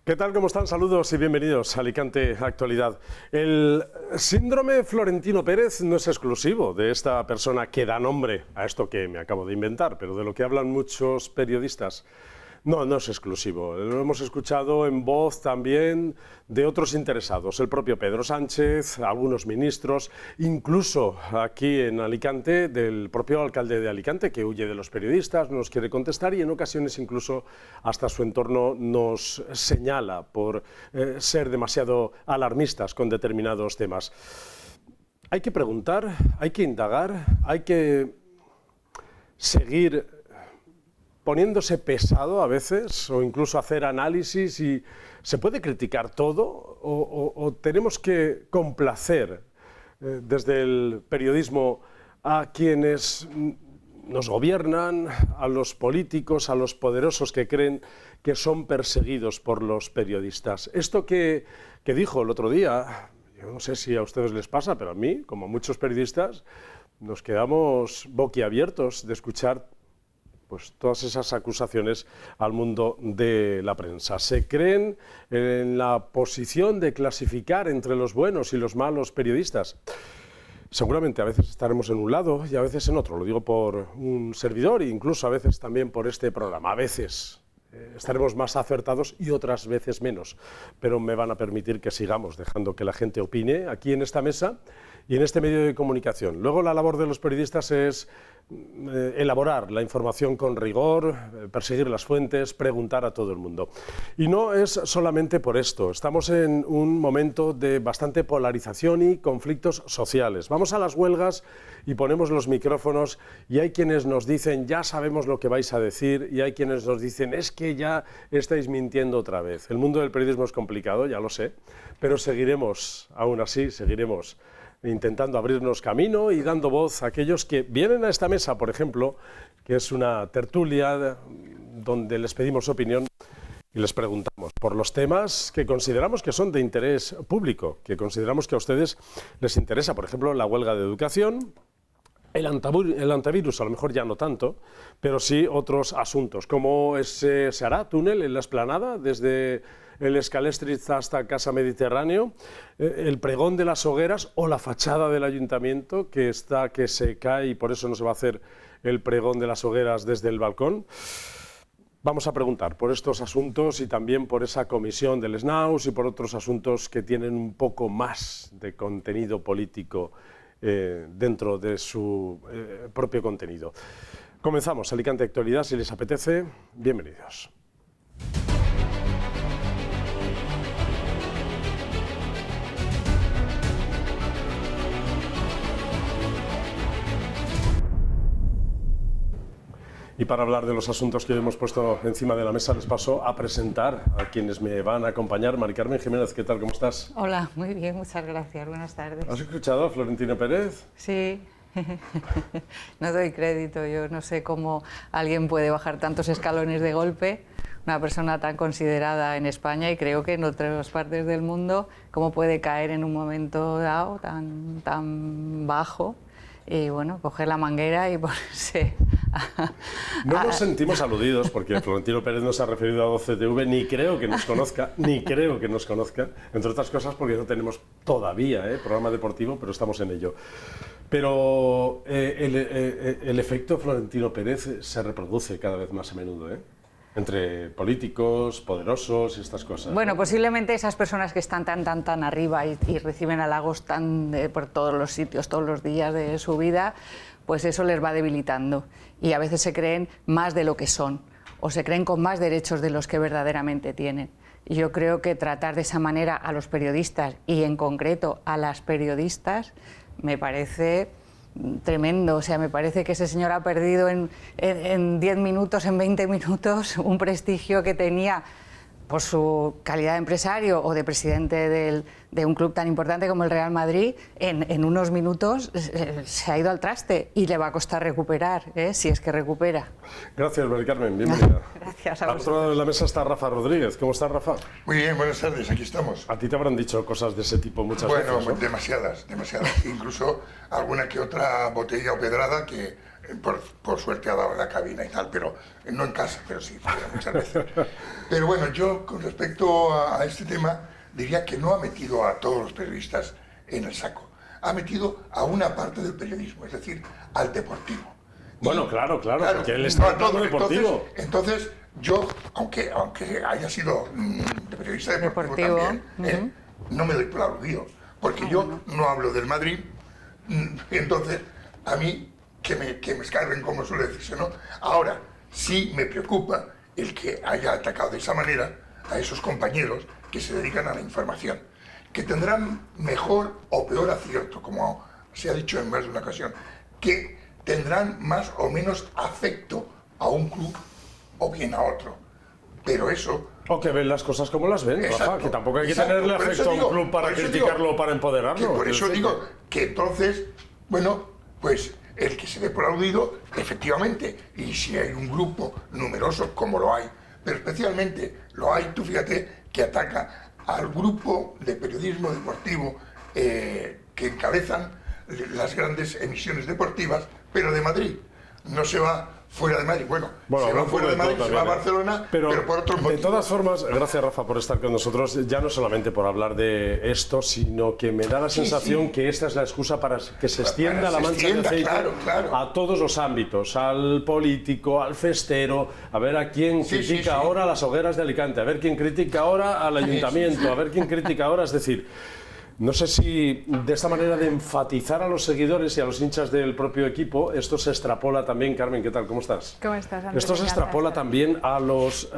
¿Qué tal? ¿Cómo están? Saludos y bienvenidos a Alicante Actualidad. El síndrome Florentino Pérez no es exclusivo de esta persona que da nombre a esto que me acabo de inventar, pero de lo que hablan muchos periodistas. No es exclusivo. Lo hemos escuchado en voz también de otros interesados. El propio Pedro Sánchez, algunos ministros, incluso aquí en Alicante, del propio alcalde de Alicante, que huye de los periodistas, no nos quiere contestar y en ocasiones incluso hasta su entorno nos señala por ser demasiado alarmistas con determinados temas. Hay que preguntar, hay que indagar, hay que seguir poniéndose pesado a veces, o incluso hacer análisis, y ¿se puede criticar todo o tenemos que complacer desde el periodismo a quienes nos gobiernan, a los políticos, a los poderosos que creen que son perseguidos por los periodistas? Esto que dijo el otro día, yo no sé si a ustedes les pasa, pero a mí, como a muchos periodistas, nos quedamos boquiabiertos de escuchar pues todas esas acusaciones al mundo de la prensa. Se creen en la posición de clasificar entre los buenos y los malos periodistas. Seguramente a veces estaremos en un lado y a veces en otro, lo digo por un servidor e incluso a veces también por este programa. A veces estaremos más acertados y otras veces menos, pero me van a permitir que sigamos dejando que la gente opine aquí en esta mesa y en este medio de comunicación. Luego la labor de los periodistas es elaborar la información con rigor, perseguir las fuentes, preguntar a todo el mundo. Y no es solamente por esto, estamos en un momento de bastante polarización y conflictos sociales. Vamos a las huelgas y ponemos los micrófonos y hay quienes nos dicen ya sabemos lo que vais a decir y hay quienes nos dicen es que ya estáis mintiendo otra vez. El mundo del periodismo es complicado, ya lo sé, pero seguiremos, aún así, seguiremos intentando abrirnos camino y dando voz a aquellos que vienen a esta mesa, por ejemplo, que es una tertulia donde les pedimos opinión y les preguntamos por los temas que consideramos que son de interés público, que consideramos que a ustedes les interesa, por ejemplo, la huelga de educación, el antivirus a lo mejor ya no tanto, pero sí otros asuntos, como se hará túnel en la Explanada desde el Scalestrit hasta Casa Mediterráneo, el pregón de las hogueras o la fachada del ayuntamiento que se cae y por eso no se va a hacer el pregón de las hogueras desde el balcón. Vamos a preguntar por estos asuntos y también por esa comisión del SNAUS y por otros asuntos que tienen un poco más de contenido político dentro de su propio contenido. Comenzamos Alicante Actualidad, si les apetece, bienvenidos. Y para hablar de los asuntos que hemos puesto encima de la mesa, les paso a presentar a quienes me van a acompañar. Mari Carmen Jiménez, ¿qué tal? ¿Cómo estás? Hola, muy bien, muchas gracias. Buenas tardes. ¿Has escuchado a Florentino Pérez? Sí. No doy crédito, yo no sé cómo alguien puede bajar tantos escalones de golpe, una persona tan considerada en España y creo que en otras partes del mundo, cómo puede caer en un momento dado tan bajo y bueno, coger la manguera y ponerse... No nos sentimos aludidos porque Florentino Pérez no se ha referido a 12TV, ni creo que nos conozca, entre otras cosas porque no tenemos todavía programa deportivo, pero estamos en ello. Pero el efecto Florentino Pérez se reproduce cada vez más a menudo, entre políticos, poderosos y estas cosas. Bueno, posiblemente esas personas que están tan arriba y reciben halagos por todos los sitios, todos los días de su vida, pues eso les va debilitando y a veces se creen más de lo que son o se creen con más derechos de los que verdaderamente tienen. Y yo creo que tratar de esa manera a los periodistas y en concreto a las periodistas me parece tremendo. O sea, me parece que ese señor ha perdido en 10 minutos, en 20 minutos, un prestigio que tenía por su calidad de empresario o de presidente de un club tan importante como el Real Madrid. En unos minutos se ha ido al traste y le va a costar recuperar, si es que recupera. Gracias, Mari Carmen, bienvenida. Gracias a Al otro lado de la mesa está Rafa Rodríguez. ¿Cómo estás, Rafa? Muy bien, buenas tardes, aquí estamos. A ti te habrán dicho cosas de ese tipo muchas veces, ¿no? Bueno, demasiadas. Incluso alguna que otra botella o pedrada que por suerte ha dado en la cabina y tal, pero no en casa, pero sí, muchas veces. Pero bueno, yo con respecto a este tema diría que no ha metido a todos los periodistas en el saco, ha metido a una parte del periodismo, es decir, al deportivo. Bueno, claro, porque él está en todo deportivo. Entonces, yo, aunque haya sido de periodista deportivo también, no me doy por aludido, porque yo no hablo del Madrid, entonces a mí que me escarben, como suele decirse, ¿no? Ahora, sí me preocupa el que haya atacado de esa manera a esos compañeros que se dedican a la información, que tendrán mejor o peor acierto, como se ha dicho en más de una ocasión, que tendrán más o menos afecto a un club o bien a otro. Pero eso... O que ven las cosas como las ven, Rafa, que tampoco hay que tenerle afecto a un club para criticarlo o para empoderarlo. Por eso digo que entonces, bueno, pues el que se dé por aludido, efectivamente, y si hay un grupo numeroso, como lo hay, pero especialmente lo hay, tú fíjate, que ataca al grupo de periodismo deportivo que encabezan las grandes emisiones deportivas, pero de Madrid. No se va fuera de Madrid. Bueno, se va fuera de Madrid, se va a Barcelona, pero por otros motivos. De todas formas, gracias Rafa por estar con nosotros, ya no solamente por hablar de esto, sino que me da la sensación que esta es la excusa para que se extienda la mancha de aceite a todos los ámbitos, al político, al festero, a ver a quién critica ahora las hogueras de Alicante, a ver quién critica ahora al ayuntamiento, a ver quién critica ahora, es decir... No sé si de esta manera de enfatizar a los seguidores y a los hinchas del propio equipo, esto se extrapola también, Carmen, ¿qué tal? ¿Cómo estás? ¿Cómo estás, Andrés? Esto se extrapola también a los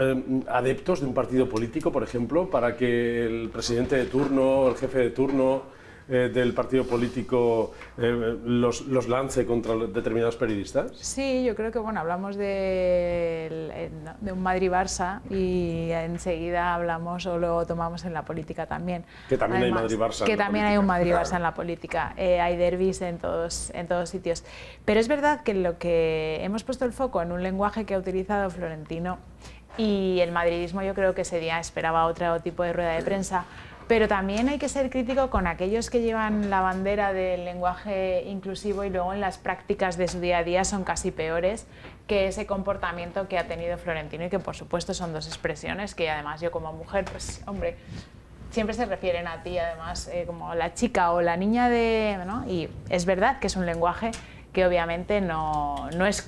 adeptos de un partido político, por ejemplo, para que el presidente de turno, el jefe de turno del partido político los lance contra determinados periodistas. Sí, yo creo que bueno, hablamos de un Madrid-Barça y enseguida hablamos o lo tomamos en la política también. Que también hay Madrid-Barça. Que también hay un Madrid-Barça en la política. Hay derbis en todos sitios. Pero es verdad que lo que hemos puesto el foco en un lenguaje que ha utilizado Florentino, y el madridismo yo creo que ese día esperaba otro tipo de rueda de prensa. Pero también hay que ser crítico con aquellos que llevan la bandera del lenguaje inclusivo y luego en las prácticas de su día a día son casi peores que ese comportamiento que ha tenido Florentino y que por supuesto son dos expresiones que además yo como mujer, pues hombre, siempre se refieren a ti además como la chica o la niña de... ¿no? Y es verdad que es un lenguaje que obviamente no es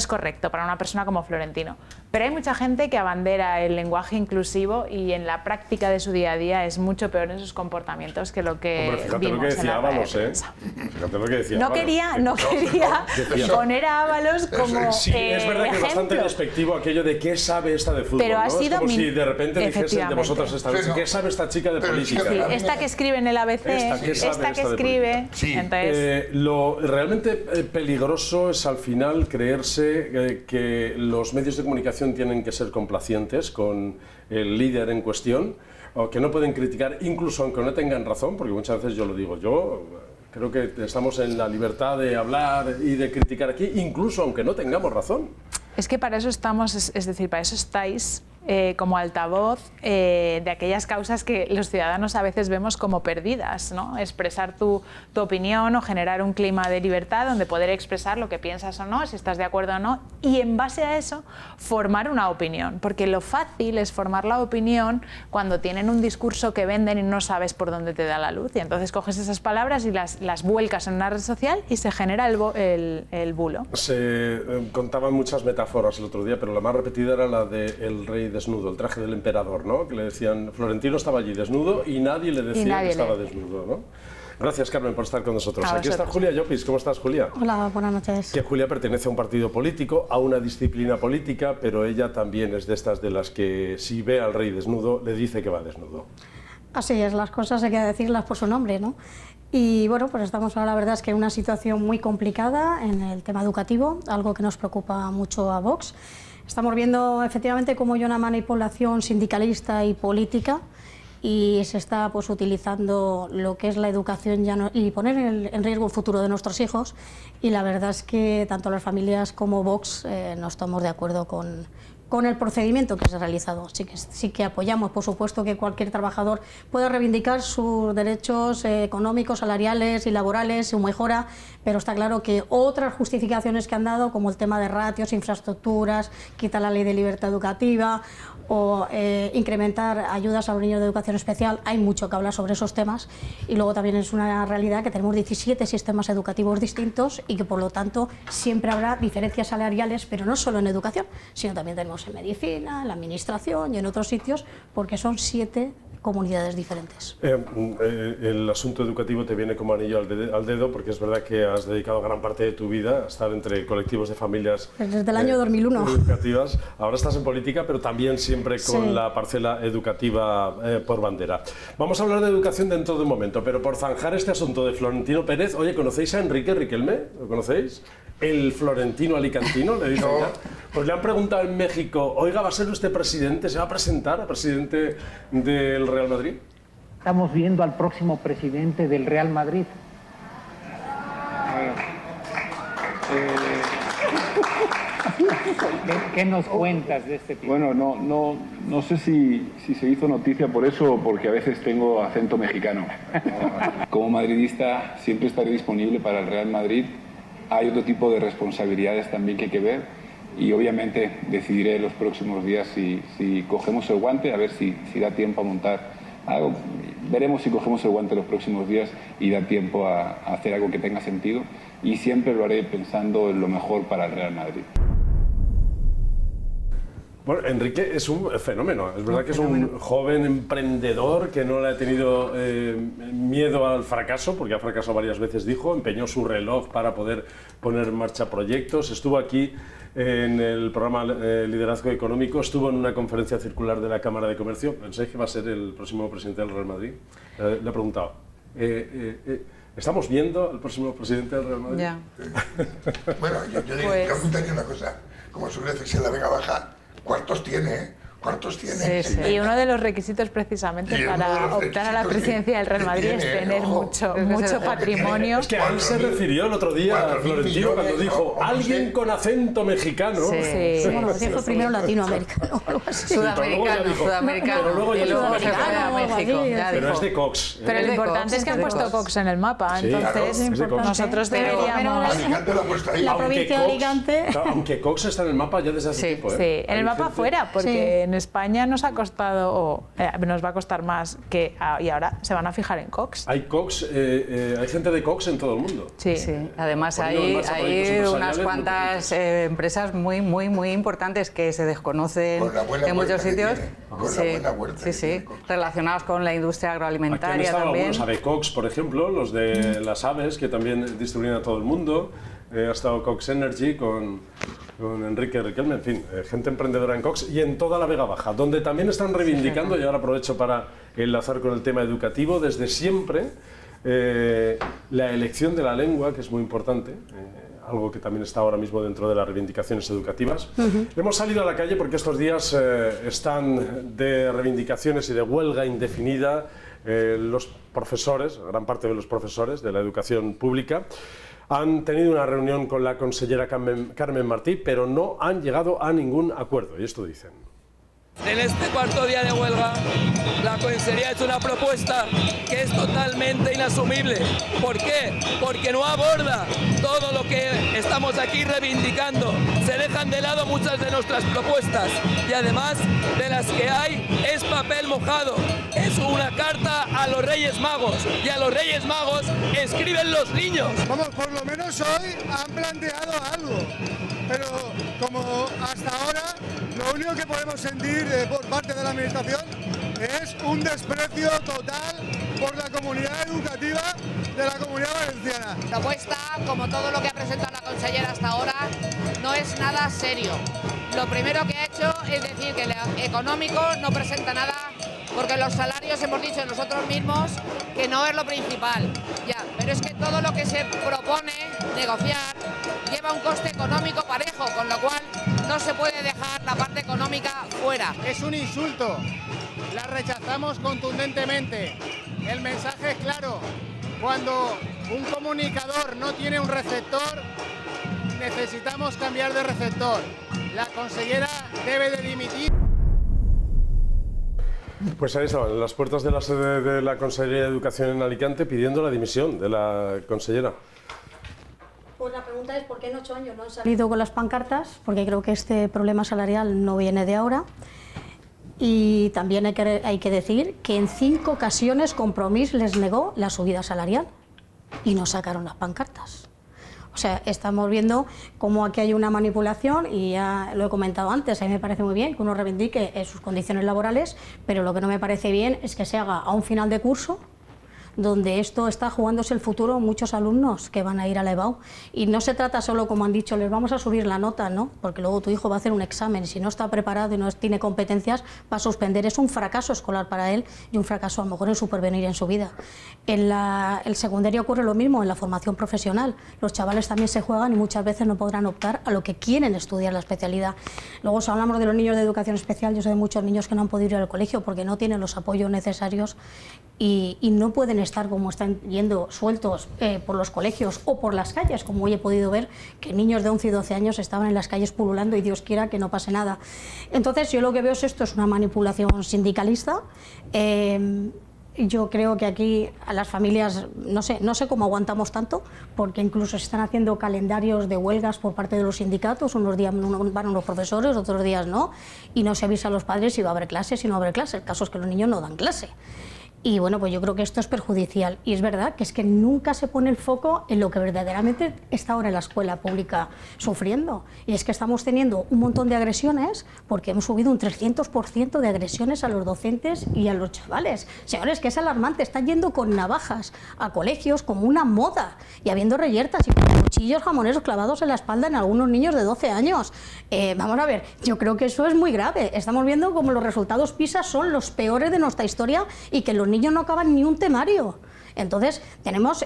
correcto para una persona como Florentino. Pero hay mucha gente que abandera el lenguaje inclusivo y en la práctica de su día a día es mucho peor en sus comportamientos que lo que vimos en la rueda de prensa. Fíjate lo que decía no quería poner a Ábalos como sí, es verdad que es bastante despectivo aquello de qué sabe esta de fútbol, pero ¿no? Es como si de repente dijesen de vosotros esta vez, ¿qué sabe esta chica de política? Sí, esta que escribe en el ABC, esta que escribe... Entonces... Lo realmente peligroso es al final creerse que los medios de comunicación tienen que ser complacientes con el líder en cuestión, o que no pueden criticar incluso aunque no tengan razón, porque muchas veces yo lo digo, yo creo que estamos en la libertad de hablar y de criticar aquí, incluso aunque no tengamos razón. Es que para eso estamos, es decir, para eso estáis como altavoz de aquellas causas que los ciudadanos a veces vemos como perdidas, ¿no? Expresar tu opinión o generar un clima de libertad donde poder expresar lo que piensas o no, si estás de acuerdo o no, y en base a eso formar una opinión, porque lo fácil es formar la opinión cuando tienen un discurso que venden y no sabes por dónde te da la luz, y entonces coges esas palabras y las vuelcas en una red social y se genera el bulo. Se contaban muchas metáforas el otro día, pero la más repetida era la del rey desnudo, el traje del emperador, ¿no? Que le decían, Florentino estaba allí desnudo y nadie le decía que estaba desnudo, ¿no? Gracias, Carmen, por estar con nosotros. Aquí está Julia Llopis. ¿Cómo estás, Julia? Hola, buenas noches. Que Julia pertenece a un partido político, a una disciplina política, pero ella también es de estas de las que si ve al rey desnudo, le dice que va desnudo. Así es, las cosas hay que decirlas por su nombre, ¿no? Y bueno, pues estamos ahora, la verdad es que en una situación muy complicada en el tema educativo, algo que nos preocupa mucho a Vox. Estamos viendo efectivamente cómo hay una manipulación sindicalista y política y se está pues utilizando lo que es la educación ya no, y poner en riesgo el futuro de nuestros hijos, y la verdad es que tanto las familias como Vox no estamos de acuerdo con con el procedimiento que se ha realizado. Sí que apoyamos, por supuesto, que cualquier trabajador pueda reivindicar sus derechos económicos, salariales y laborales, su mejora, pero está claro que otras justificaciones que han dado, como el tema de ratios, infraestructuras, quita la ley de libertad educativa o incrementar ayudas a los niños de educación especial, hay mucho que hablar sobre esos temas, y luego también es una realidad que tenemos 17 sistemas educativos distintos y que por lo tanto siempre habrá diferencias salariales, pero no solo en educación, sino también tenemos en medicina, en la administración y en otros sitios, porque son 7 comunidades diferentes. El asunto educativo te viene como anillo al dedo, porque es verdad que has dedicado gran parte de tu vida a estar entre colectivos de familias desde el año 2001 educativas. Ahora estás en política, pero también siempre con la parcela educativa por bandera. Vamos a hablar de educación dentro de un momento, pero por zanjar este asunto de Florentino Pérez, oye, ¿conocéis a Enrique Riquelme? ¿Lo conocéis? El florentino alicantino, le dicen ya. Pues le han preguntado en México, oiga, ¿va a ser usted presidente? ¿Se va a presentar a presidente del Real Madrid? Estamos viendo al próximo presidente del Real Madrid. ¿Qué nos cuentas de este tipo? Bueno, no sé si se hizo noticia por eso o porque a veces tengo acento mexicano. Como madridista siempre estaré disponible para el Real Madrid. Hay otro tipo de responsabilidades también que hay que ver y obviamente decidiré en los próximos días si cogemos el guante, a ver si da tiempo a montar algo. Veremos si cogemos el guante los próximos días y da tiempo a hacer algo que tenga sentido, y siempre lo haré pensando en lo mejor para el Real Madrid. Bueno, Enrique es un fenómeno. Es verdad que es un joven emprendedor que no le ha tenido miedo al fracaso, porque ha fracasado varias veces, dijo, empeñó su reloj para poder poner en marcha proyectos. Estuvo aquí en el programa Liderazgo Económico, estuvo en una conferencia circular de la Cámara de Comercio. ¿Pensáis que va a ser el próximo presidente del Real Madrid? Le he preguntado. ¿Estamos viendo al próximo presidente del Real Madrid? Ya. Bueno, yo apuntaría una cosa. Como suele decirse en la Vega Baja, ¿cuántos tiene? ¿Cuántos tiene? Sí, sí. Y uno de los requisitos precisamente para optar a la presidencia del Real Madrid es tener mucho patrimonio. Es que a él se refirió el otro día Florentino cuando dijo alguien con acento mexicano. Sí. Bueno, dijo primero latinoamericano, algo así. Sudamericano, pero luego y luego se fue a algo así, México. Ya Pero dijo. es de Cox. Pero lo importante es que han puesto Cox en el mapa, Sí, entonces claro, es de Cox. nosotros Pero- deberíamos... Alicante lo ha puesto ahí. La provincia de Alicante. Aunque Cox está en el mapa ya desde hace Sí, tiempo. Sí, en el mapa fuera, porque Sí. en España nos ha costado, nos va a costar más que, y ahora se van a fijar en Cox. Hay Cox, hay gente de Cox en todo el mundo. Sí. Sí, además Poniendo en hay marcha proyectos unas empresariales muy cuantas empresas muy importantes que se desconocen Con la buena en muchos huerta que sitios. tiene, con la Sí, buena huerta sí, que sí, tiene Cox. relacionados con la industria Aquí han agroalimentaria estado también. algunos, Avecox, por ejemplo, los de las aves, que también distribuyen a todo el mundo. Ha estado Cox Energy con Enrique Riquelme, en fin, gente emprendedora en Cox y en toda la Vega Baja, donde también están reivindicando, y ahora aprovecho para enlazar con el tema educativo, desde siempre la elección de la lengua, que es muy importante, algo que también está ahora mismo dentro de las reivindicaciones educativas. Hemos salido a la calle porque estos días están de reivindicaciones y de huelga indefinida los profesores, gran parte de los profesores de la educación pública. Han tenido una reunión con la consellera Carmen Martí, pero no han llegado a ningún acuerdo, y esto dicen. En este cuarto día de huelga, la Consejería ha hecho una propuesta que es totalmente inasumible. ¿Por qué? Porque no aborda todo lo que estamos aquí reivindicando. Se dejan de lado muchas de nuestras propuestas y además de las que hay es papel mojado. Es una carta a los Reyes Magos y a los Reyes Magos escriben los niños. Vamos, por lo menos hoy han planteado algo, pero como hasta ahora lo único que podemos sentir por parte de la Administración es un desprecio total por la comunidad educativa de la Comunidad Valenciana. La propuesta, como todo lo que ha presentado la consellera hasta ahora, no es nada serio. Lo primero que ha hecho es decir que lo económico no presenta nada, porque los salarios hemos dicho nosotros mismos que no es lo principal. Ya, pero es que todo lo que se propone negociar lleva un coste económico parejo, con lo cual no se puede dejar la parte económica fuera. Es un insulto, la rechazamos contundentemente. El mensaje es claro, cuando un comunicador no tiene un receptor, necesitamos cambiar de receptor. La consellera debe de dimitir. Pues ahí estaban, en las puertas de la sede de la Consellería de Educación en Alicante, pidiendo la dimisión de la consellera. Pues la pregunta es por qué en 8 años no han salido con las pancartas, porque creo que este problema salarial no viene de ahora. Y también hay que decir que en 5 ocasiones Compromís les negó la subida salarial y no sacaron las pancartas. O sea, estamos viendo cómo aquí hay una manipulación y ya lo he comentado antes, a mí me parece muy bien que uno reivindique sus condiciones laborales, pero lo que no me parece bien es que se haga a un final de curso donde esto está jugándose el futuro muchos alumnos que van a ir a la EBAU. Y no se trata solo, como han dicho, les vamos a subir la nota, ¿no? Porque luego tu hijo va a hacer un examen y si no está preparado y no tiene competencias, va a suspender. Es un fracaso escolar para él y un fracaso a lo mejor en su porvenir en su vida. En el secundario ocurre lo mismo, en la formación profesional. Los chavales también se juegan y muchas veces no podrán optar a lo que quieren estudiar la especialidad. Luego, si hablamos de los niños de educación especial, yo sé de muchos niños que no han podido ir al colegio porque no tienen los apoyos necesarios y no pueden estar como están yendo sueltos por los colegios o por las calles, como hoy he podido ver que niños de 11 y 12 años estaban en las calles pululando y Dios quiera que no pase nada. Entonces yo lo que veo es esto, es una manipulación sindicalista. Yo creo que aquí a las familias, no sé cómo aguantamos tanto, porque incluso se están haciendo calendarios de huelgas por parte de los sindicatos, unos días van los profesores, otros días no, y no se avisa a los padres si va a haber clase, si no va a haber clase. El caso es que los niños no dan clase. Y bueno, pues yo creo que esto es perjudicial. Y es verdad que es que nunca se pone el foco en lo que verdaderamente está ahora en la escuela pública sufriendo. Y es que estamos teniendo un montón de agresiones, porque hemos subido un 300% de agresiones a los docentes y a los chavales. Señores, que es alarmante, están yendo con navajas a colegios como una moda, y habiendo reyertas y con cuchillos jamoneros clavados en la espalda en algunos niños de 12 años. Vamos a ver, yo creo que eso es muy grave. Estamos viendo como los resultados PISA son los peores de nuestra historia y que los niños no acaban ni un temario. Entonces tenemos,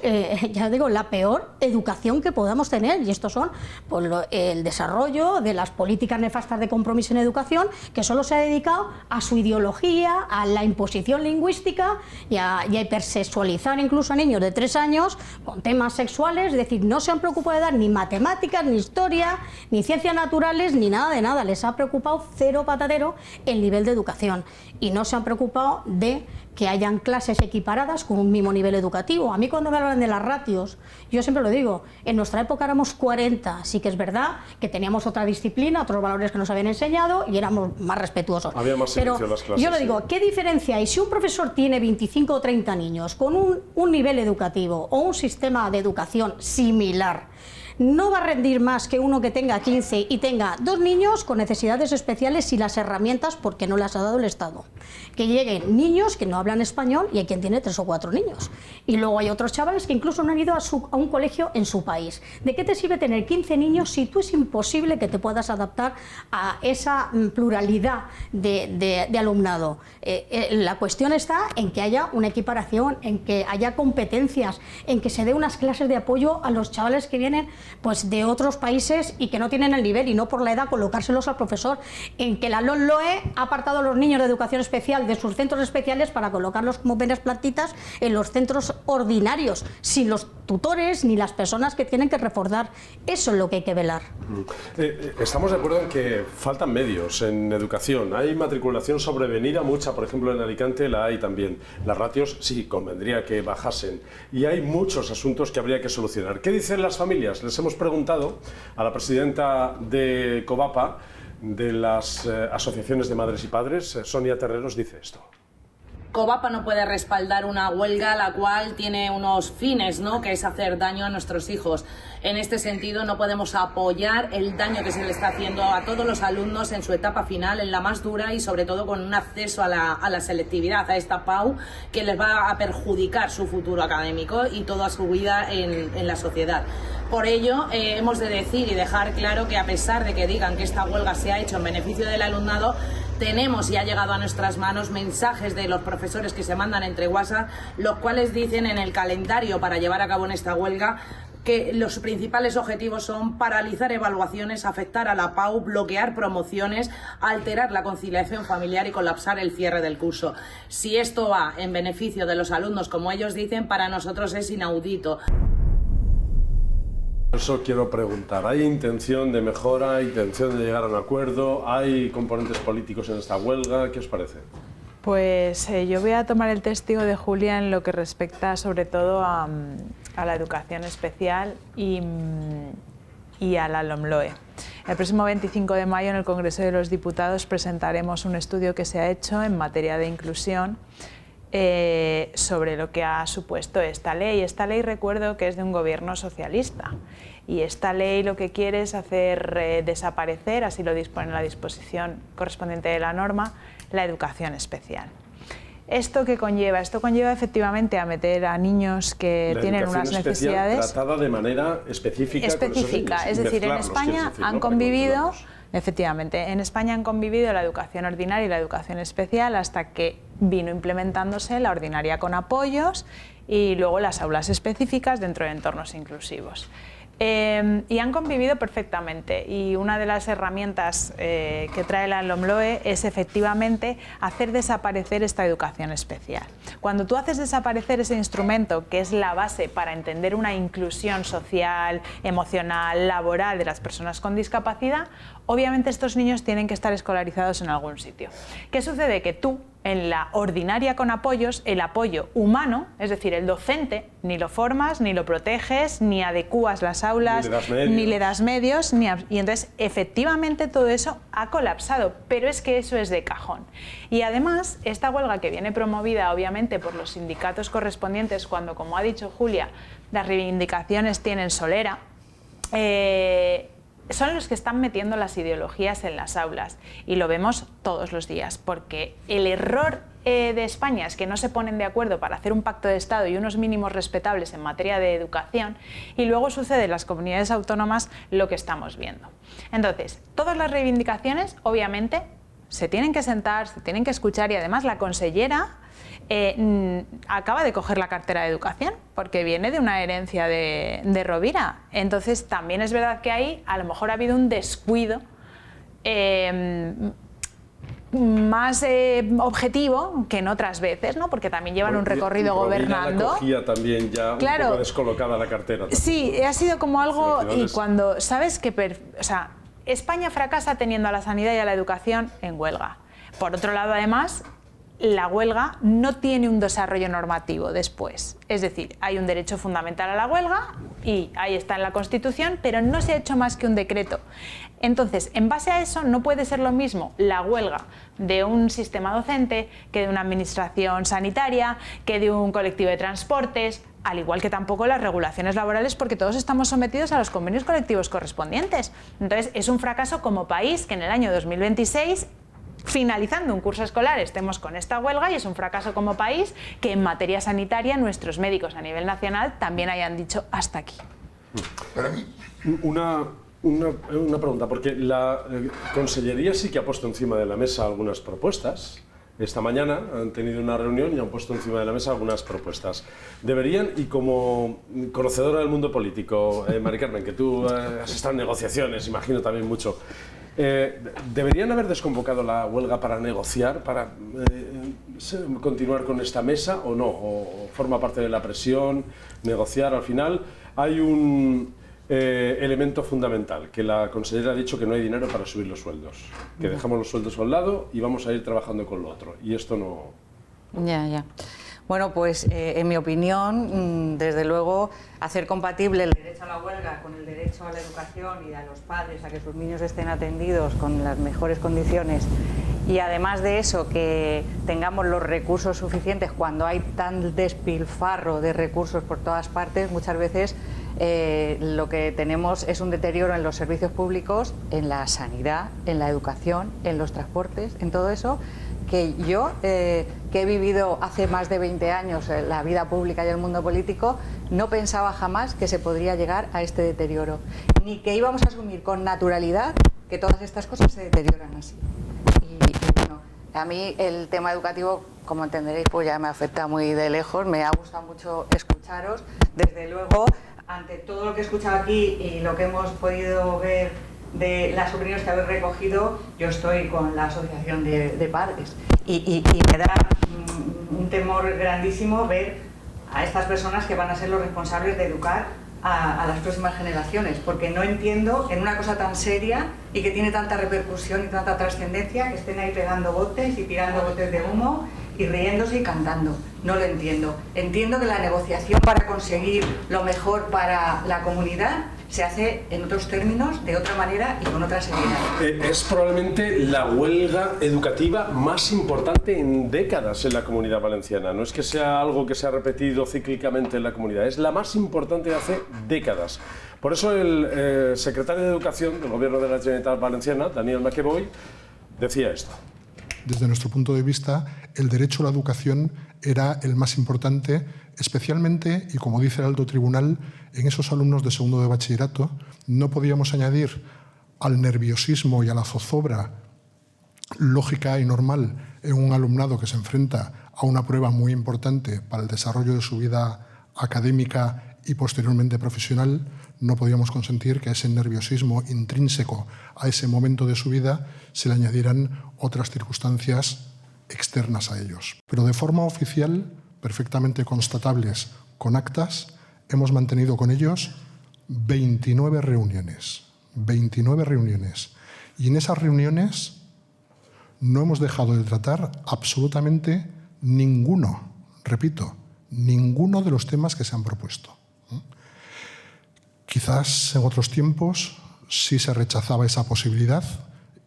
ya digo, la peor educación que podamos tener, y estos son pues, el desarrollo de las políticas nefastas de Compromís en educación, que solo se ha dedicado a su ideología, a la imposición lingüística y a hipersexualizar incluso a niños de 3 años con temas sexuales. Es decir, no se han preocupado de dar ni matemáticas, ni historia, ni ciencias naturales, ni nada de nada. Les ha preocupado cero patatero el nivel de educación y no se han preocupado de que hayan clases equiparadas con un mismo nivel educativo. A mí cuando me hablan de las ratios, yo siempre lo digo, en nuestra época éramos 40, sí que es verdad que teníamos otra disciplina, otros valores que nos habían enseñado y éramos más respetuosos. Había más silencio en las clases. Yo lo digo, ¿qué diferencia hay si un profesor tiene 25 o 30 niños con un nivel educativo o un sistema de educación similar? No va a rendir más que uno que tenga 15 y tenga 2 niños con necesidades especiales y las herramientas porque no las ha dado el Estado. Que lleguen niños que no hablan español y hay quien tiene 3 o 4 niños. Y luego hay otros chavales que incluso no han ido a un colegio en su país. ¿De qué te sirve tener 15 niños si tú es imposible que te puedas adaptar a esa pluralidad de alumnado? La cuestión está en que haya una equiparación, en que haya competencias, en que se dé unas clases de apoyo a los chavales que vienen pues de otros países y que no tienen el nivel, y no por la edad colocárselos al profesor, en que la LOE ha apartado a los niños de educación especial de sus centros especiales para colocarlos como pequeñas plantitas en los centros ordinarios, sin los tutores ni las personas que tienen que reforzar. Eso es lo que hay que velar. Estamos de acuerdo en que faltan medios en educación. Hay matriculación sobrevenida mucha, por ejemplo en Alicante la hay también. Las ratios sí, convendría que bajasen. Y hay muchos asuntos que habría que solucionar. ¿Qué dicen las familias? Les hemos preguntado a la presidenta de COVAPA, de las asociaciones de madres y padres, Sonia Terreros, dice esto. COVAPA no puede respaldar una huelga la cual tiene unos fines, ¿no?, que es hacer daño a nuestros hijos. En este sentido no podemos apoyar el daño que se le está haciendo a todos los alumnos en su etapa final, en la más dura, y sobre todo con un acceso a la selectividad, a esta PAU, que les va a perjudicar su futuro académico y toda su vida en la sociedad. Por ello, hemos de decir y dejar claro que, a pesar de que digan que esta huelga se ha hecho en beneficio del alumnado, tenemos y ha llegado a nuestras manos mensajes de los profesores que se mandan entre WhatsApp, los cuales dicen en el calendario para llevar a cabo en esta huelga que los principales objetivos son paralizar evaluaciones, afectar a la PAU, bloquear promociones, alterar la conciliación familiar y colapsar el cierre del curso. Si esto va en beneficio de los alumnos, como ellos dicen, para nosotros es inaudito. Por eso quiero preguntar, ¿hay intención de mejora, hay intención de llegar a un acuerdo? ¿Hay componentes políticos en esta huelga? ¿Qué os parece? Pues yo voy a tomar el testigo de Julia en lo que respecta sobre todo a la educación especial y a la LOMLOE. El próximo 25 de mayo en el Congreso de los Diputados presentaremos un estudio que se ha hecho en materia de inclusión sobre lo que ha supuesto esta ley. Esta ley, recuerdo que es de un gobierno socialista, y esta ley lo que quiere es hacer desaparecer, así lo dispone la disposición correspondiente de la norma, la educación especial. ¿Esto qué conlleva? Esto conlleva efectivamente a meter a niños que tienen unas necesidades... tratada de manera específica. Específica, es decir, en España han convivido... Efectivamente, en España han convivido la educación ordinaria y la educación especial hasta que vino implementándose la ordinaria con apoyos y luego las aulas específicas dentro de entornos inclusivos. Y han convivido perfectamente, y una de las herramientas que trae la LOMLOE es efectivamente hacer desaparecer esta educación especial. Cuando tú haces desaparecer ese instrumento que es la base para entender una inclusión social, emocional, laboral de las personas con discapacidad, obviamente estos niños tienen que estar escolarizados en algún sitio. ¿Qué sucede? Que tú, en la ordinaria con apoyos, el apoyo humano, es decir, el docente, ni lo formas, ni lo proteges, ni adecuas las aulas, ni le das medios, y entonces efectivamente todo eso ha colapsado, pero es que eso es de cajón. Y además, esta huelga que viene promovida obviamente por los sindicatos correspondientes, cuando, como ha dicho Julia, las reivindicaciones tienen solera, son los que están metiendo las ideologías en las aulas, y lo vemos todos los días, porque el error de España es que no se ponen de acuerdo para hacer un pacto de Estado y unos mínimos respetables en materia de educación, y luego sucede en las comunidades autónomas lo que estamos viendo. Entonces, todas las reivindicaciones obviamente se tienen que sentar, se tienen que escuchar, y además la consellera acaba de coger la cartera de Educación porque viene de una herencia de Rovira. Entonces también es verdad que ahí a lo mejor ha habido un descuido más objetivo que en otras veces, ¿no? Porque también llevan un recorrido gobernando. La cogía también ya un poco descolocada la cartera. También. Sí, ha sido como algo, y cuando sabes que... O sea, España fracasa teniendo a la sanidad y a la educación en huelga. Por otro lado, además, la huelga no tiene un desarrollo normativo después. Es decir, hay un derecho fundamental a la huelga y ahí está en la Constitución, pero no se ha hecho más que un decreto. Entonces, en base a eso, no puede ser lo mismo la huelga de un sistema docente que de una administración sanitaria, que de un colectivo de transportes, al igual que tampoco las regulaciones laborales, porque todos estamos sometidos a los convenios colectivos correspondientes. Entonces, es un fracaso como país que en el año 2026, finalizando un curso escolar, estemos con esta huelga, y es un fracaso como país que en materia sanitaria nuestros médicos a nivel nacional también hayan dicho hasta aquí. Una pregunta, porque la Consellería sí que ha puesto encima de la mesa algunas propuestas. Esta mañana han tenido una reunión y han puesto encima de la mesa algunas propuestas. Deberían, y como conocedora del mundo político, Mari Carmen, que tú has estado en negociaciones, imagino también mucho, ¿deberían haber desconvocado la huelga para negociar, para continuar con esta mesa o no? ¿O forma parte de la presión, negociar? Al final hay un elemento fundamental, que la consellera ha dicho que no hay dinero para subir los sueldos, que dejamos los sueldos a un lado y vamos a ir trabajando con lo otro, y esto no... Ya. Bueno, pues en mi opinión, desde luego, hacer compatible el derecho a la huelga con el derecho a la educación y a los padres a que sus niños estén atendidos con las mejores condiciones, y además de eso que tengamos los recursos suficientes cuando hay tan despilfarro de recursos por todas partes, muchas veces lo que tenemos es un deterioro en los servicios públicos, en la sanidad, en la educación, en los transportes, en todo eso, que yo, que he vivido hace más de 20 años la vida pública y el mundo político, no pensaba jamás que se podría llegar a este deterioro, ni que íbamos a asumir con naturalidad que todas estas cosas se deterioran así. Y bueno, a mí el tema educativo, como entenderéis, pues ya me afecta muy de lejos. Me ha gustado mucho escucharos. Desde luego, ante todo lo que he escuchado aquí y lo que hemos podido ver de las opiniones que habéis recogido, yo estoy con la asociación de padres y me da un temor grandísimo ver a estas personas que van a ser los responsables de educar a las próximas generaciones, porque no entiendo en una cosa tan seria y que tiene tanta repercusión y tanta trascendencia que estén ahí pegando botes y tirando botes de humo y riéndose y cantando. No lo entiendo. Entiendo que la negociación para conseguir lo mejor para la comunidad se hace en otros términos, de otra manera y con otra seriedad. Es probablemente la huelga educativa más importante en décadas en la Comunidad Valenciana. No es que sea algo que se ha repetido cíclicamente en la comunidad, es la más importante de hace décadas. Por eso el secretario de Educación del Gobierno de la Generalitat Valenciana, Daniel Maqueboy, decía esto. Desde nuestro punto de vista, el derecho a la educación era el más importante, especialmente, y como dice el alto tribunal, en esos alumnos de segundo de bachillerato. No podíamos añadir al nerviosismo y a la zozobra lógica y normal en un alumnado que se enfrenta a una prueba muy importante para el desarrollo de su vida académica y posteriormente profesional. No podíamos consentir que a ese nerviosismo intrínseco a ese momento de su vida se le añadieran otras circunstancias externas a ellos. Pero de forma oficial, perfectamente constatables con actas, hemos mantenido con ellos 29 reuniones. 29 reuniones. Y en esas reuniones no hemos dejado de tratar absolutamente ninguno, repito, ninguno de los temas que se han propuesto. Quizás en otros tiempos sí se rechazaba esa posibilidad